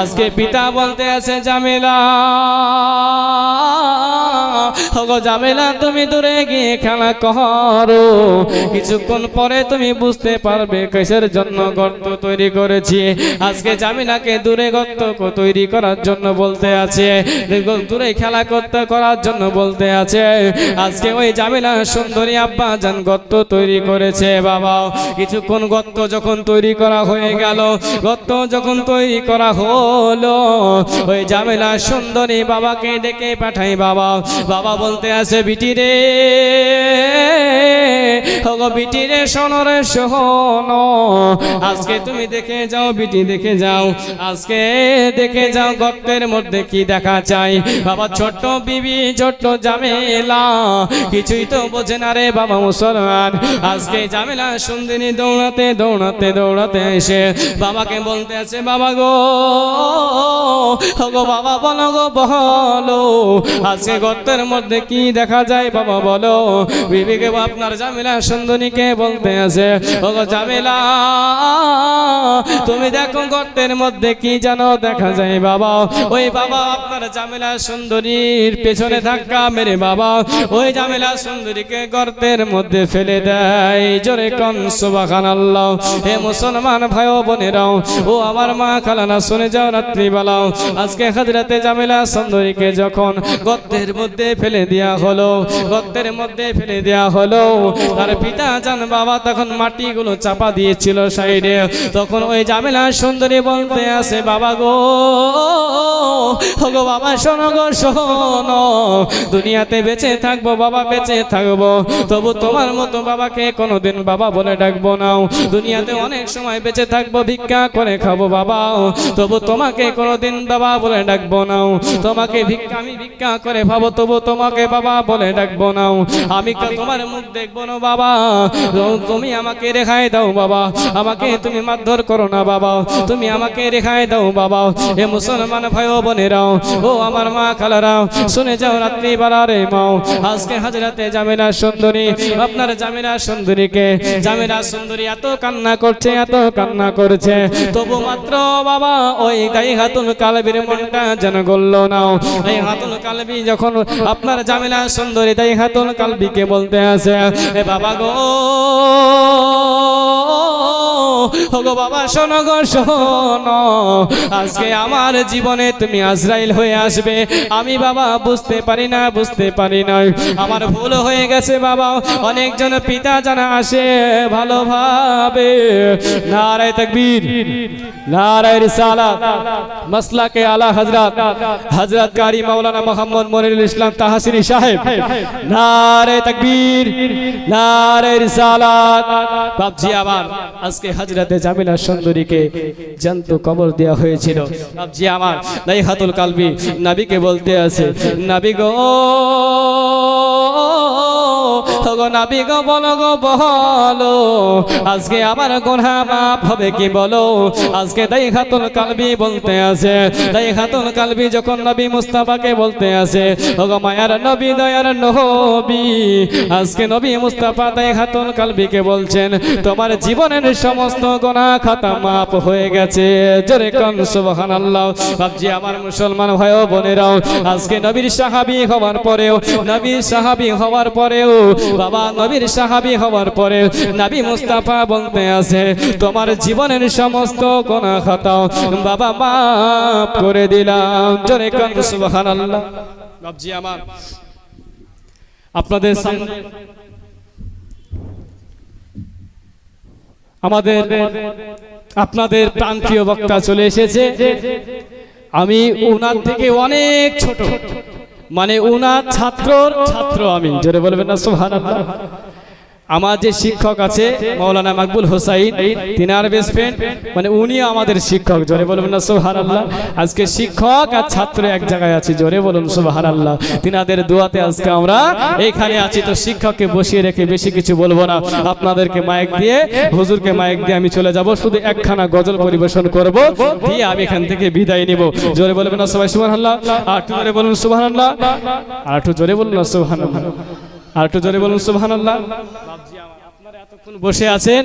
আজকে পিতা বলতে আছে, জামিলা, গো জামিলা তুমি দূরে গিয়ে খেলা করো, কিছুক্ষণ পরে তুমি বুঝতে পারবে কিসের জন্য গর্ত তৈরি করেছি। আজকে জামিলাকে দূরে গর্ত তৈরি করার জন্য বলতে আছে, দূরে খেলা করতে করার জন্য বলতে আছে। আজকে ওই জামিলা সুন্দরী আব্বা জান গর্ত তৈরি করেছে। বাবা কিছুক্ষণ গর্ত যখন তৈরি করা হয়ে গেল, গর্ত যখন তৈরি করা হলো, ওই জামিলা সুন্দরী বাবাকে ডেকে পাঠাই। বাবা, বাবা বলতে আছে, বিটি রে, ওগো বিটি রে, শোনো রে শোনো, আজকে তুমি দেখে যাও, বিটি দেখে যাও, আজকে দেখে যাও গর্তের মধ্যে কি দেখা চাই। বাবা ছোট্ট বিবি, ছোট্ট জামিলা কিছুই তো বোঝে না রে বাবা মুসলমান। আজকে জামিলা সুন্দরী দৌড়াতে দৌড়াতে দৌড়াতে এসে বাবাকে বলতে আছে, বাবা গো, গো বাবা বলো গো বলো আজকে গর্তের মধ্যে কি দেখা যায় বাবা বলো। বিবিকে আপনার জামিলা সুন্দরীকে বলতে আছে ও গো জামিলা তুমি দেখো গর্তের মধ্যে কি যেন দেখা যায় বাবা। ওই বাবা আপনার জামিলা সুন্দরীর পেছনে ধাক্কা মেরে বাবা ওই জামিলা সুন্দরীকে গর্তের মধ্যে ফেলে দেয়। জোরে কোন সুবহানাল্লাহ। হে মুসলমান ভাই ও বোনেরাও ও আমার মা খালানা শুনে যাও রাত্রিবেলা আজকে হযরতে জামিলা সুন্দরীকে যখন গর্তের মধ্যে ফেলে দেয়া হলো, গর্তের মধ্যে ফেলে দেয়া হলো, তার পিতা জান বাবা তখন মাটিগুলো চাপা দিয়েছিল সাইডে। তখন ওই জামিলা সুন্দরী বলতে আছে বাবা গো গো বাবা শোনো গো শোনো দুনিয়াতে বেঁচে থাকবো বাবা বেঁচে থাকবো তবু তোমার মতো বাবাকে কোনোদিন বাবা বলে ডাকবো না। দুনিয়াতে অনেক সময় বেঁচে থাকবো ভিক্ষা করে খাবো বাবা তবু তোমাকে কোনোদিন বাবা বলে ডাকবো না। তোমাকে আমি ভিক্ষা করে খাবো তবু তোমাকে বাবা বলে ডাকবো না। আমি তোমার মুখ দেখবো না বাবা, তুমি আমাকে রেহাই দাও বাবা, আমাকে তুমি মারধর করো না বাবা, তুমি আমাকে রেহাই দাও বাবা। এ মুসলমান ভাই ও বোনেরাও ও আমার মা খালারাও শুনে যাও রাত্রিবেলা রে মাও আজকে হযরতে জামিলা সুন্দরী আপনার জামিলা সুন্দরীকে জামিলা সুন্দরী এত কান্না করছে এত কান্না করছে তবু মাত্র বাবা ওই গাই হাতুল কালবির মনটা যেন গলল না। এই হাতুল কালবি যখন আপনার জামিলা সুন্দরী দাই হাতুল কালবিকে বলতে আছে এ বাবা গো গো বাবা শোনো গো শোনো আজকে আমার জীবনে তুমি আজরাইল হয়ে আসবে। আমি বাবা বুঝতে পারি না বুঝতে পারি না আমার ভুল হয়ে গেছে বাবা। অনেকজন পিতা জানা আসে ভালোভাবে নারায়ে তাকবীর নারায়ে রিসালাত মাসলাকে আলা হযরত হযরত কারি মাওলানা মুহাম্মদ মনিরুল ইসলাম তাহসিনী সাহেব নারায়ে তাকবীর নারায়ে রিসালাত। বাপজি আমার আজকে হযরতে জামিলা সুন্দরীকে জ্যান্ত কবর দেওয়া হয়েছিল। বাপজি আমার দাইহাতুল কালবি নবীকে বলতে আছে নবী গো গো নবী গো বলো গো বলো আজকে আমার গুনাহ মাফ হবে কি বলো। আজকে দাইহাতুল কালবি বলতে আছে দাইহাতুল কালবি যখন নবী মুস্তাফাকে বলতে আছে ও গো মায়ার নবী দয়ার নবী আজকে নবী মুস্তাফা দাইহাতুল কালবিকে বলছেন তোমার জীবনের সমস্ত গুনাহ খাতা মাফ হয়ে গেছে। জোরে কোন সুবহানাল্লাহ। বাপজি আমার মুসলমান ভাই ও বোনেরাও আজকে নবীর সাহাবী হওয়ার পরেও নবীর সাহাবী হওয়ার পরেও বাবা নবীর সাহাবী হওয়ার পরে নবী মুস্তাফা বলতে আছে তোমার জীবনের সমস্ত গুনাহ খাতা বাবা মাফ করে দিলাম। জোরে কোন সুবহানাল্লাহ। বাপজি আমার আপনাদের সামনে আমাদের আপনাদের প্রান্তীয় বক্তা চলে এসেছে। আমি ওনার থেকে অনেক ছোট মানে ওনার ছাত্রর ছাত্র আমি। জোরে বলবেন না সুবহানাল্লাহ। আমার যে শিক্ষক আছে মাওলানা মাকবুল হোসাইন তিনার বেস্ট ফ্রেন্ড মানে উনি আমাদের শিক্ষক। জোরে বলবেন না সুবহানাল্লাহ। আজকে শিক্ষক আর ছাত্র এক জায়গায় আছি। জোরে বলুন সুবহানাল্লাহ। তিনাদের দোয়াতে আজকে আমরা এখানে আছি। তো শিক্ষককে বসিয়ে রেখে বেশি কিছু বলবো না, আপনাদেরকে মাইক দিয়ে হুজুরকে মাইক দিয়ে আমি চলে যাব, শুধু একখানা গজল পরিবেশন করব দিয়ে আমি এখান থেকে বিদায় নিব। জোরে বলবেন না সবাই সুবহানাল্লাহ। আর একটু জোরে বলুন সুবহানাল্লাহ। আর একটু জোরে বলুন না সুবহানাল্লাহ। আর একটু জোরে বলুন সুবহানাল্লাহ। বসে আছেন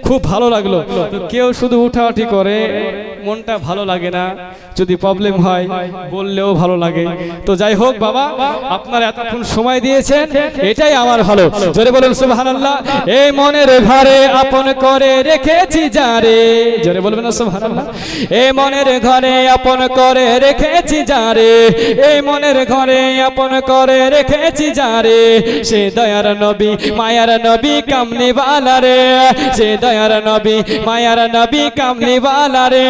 খুব ভালো লাগলো। কেউ শুধু উঠাউঠি করে মনটা ভালো লাগে না, যদি প্রবলেম হয় বললেও ভালো লাগে। তো যাই হোক বাবা আপনারা এতক্ষণ সময় দিয়েছেন এটাই আমার ভালো। জোরে বলুন সুবহানাল্লাহ। এই মনের ঘরে আপন করে রেখেছি যারে। জোরে বলবেন না সুবহানাল্লাহ। এই মনের ঘরে আপন করে রেখেছি যারে, এই মনের ঘরে আপন করে রেখেছি যারে, সে দয়ার নবী মায়ার নবী কামলিওয়ালা রে, সে দয়ার নবী মায়ার নবী কামলিওয়ালা রে।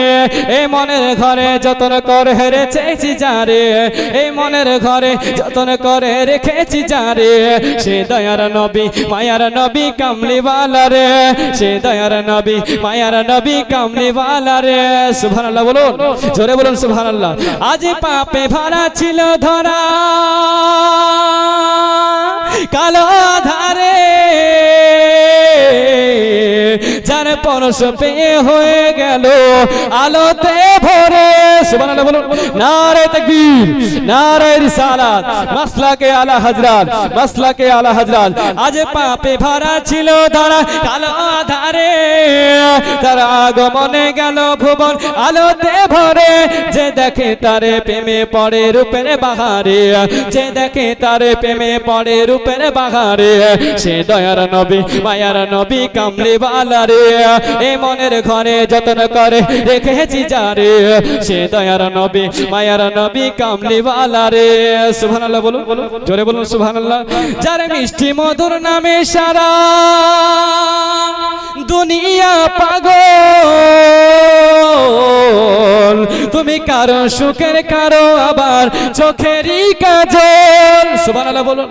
এই মনের ঘরে যতন করে রেখেছি যারে, এই মনের ঘরে যতন করে রেখেছি যারে, সে দয়ার নবী মায়ার নবী কামলিওয়ালা রে, সে দয়ার নবী মায়ার নবী কামলিওয়ালা রে। সুবহানাল্লাহ বলুন, জোরে বলুন সুবহানাল্লাহ। আজ পাপে ভরা ছিল ধরা কালো ধারে, যার পরশ পেয়ে হয়ে গেল আলোতে ভরে। সুবহানাল্লাহ বলুন। নারে তাকবীর, নারে রিসালাত, মাসলাকে আলা হযরত, মাসলাকে আলা হযরত। আজ পাপে ভরা ছিল ধরা কালো আধারে, তার আগমনে গেল ভুবন আলোতে ভরে। যে দেখে তারে প্রেমে পড়ে রূপের বাহারে, যে দেখে তারে প্রেমে পড়ে রূপের বাহারে। সে দয়ার নবী মায়ার নবী কামলিওয়ালা রে, এ মনের ঘরে যতন করে রেখেছি যারে। সে দয়ার নবী মায়ার নবী কামলিওয়ালা রে। সুবহানাল্লাহ বলুন, জোরে বলুন সুবহানাল্লাহ। যার মিষ্টি মধুর নামে সারা দুনিয়া পাগল, তুমি কারো সুখের কারো আবার চোখেরই কাজল। সুবহানাল্লাহ বলুন,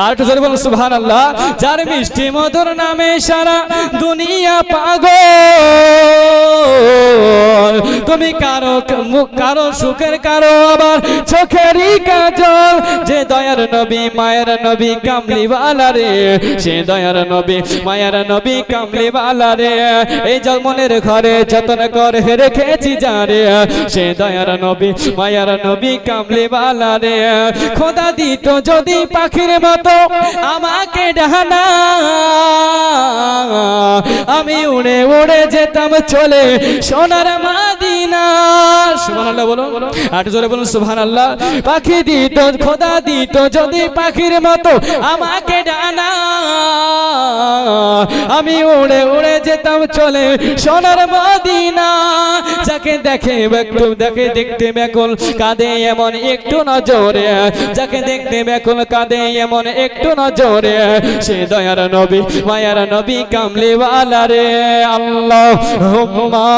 আর একটু জোরে বলুন সুবহানাল্লাহ। যার মিষ্টি মধুর নামে সারা দুনিয়া পাগল, তুমি কারো কারো সুখের কারো আবার চোখেরই কাজল। যে দয়ার নবী মায়ের নবী কামলিওয়ালা রে, সে দয়ার নবী মায়ের নবী কামলিওয়ালা রে। এই জন্মনের ঘরে যতন করে রেখেছি যারে। সে দয়ার নবী মায়ার নবী কামলিওয়ালা রে। খোদা দিত যদি পাখির মতো আমাকে ডানা, আমি উড়ে উড়ে যেতাম চলে সোনার মাদিনা। সুবহানাল্লাহ বলুন, আর জোরে বলুন সুবহানাল্লাহ। পাখি দিত খোদা দিত যদি পাখির মতো আমাকে ডানা, আমি উড়ে উড়ে যেতাম চলে সোনার মদিনা। যাকে দেখে একটু দেখে দেখতে ব্যাকুল কাঁদে এমন একটু নজরে, যাকে দেখতে ব্যাকুল কাঁদে এমন একটু নজরে। সে দয়ার নবী মায়ার নবী কামলিওয়ালা রে। আল্লাহুম্মা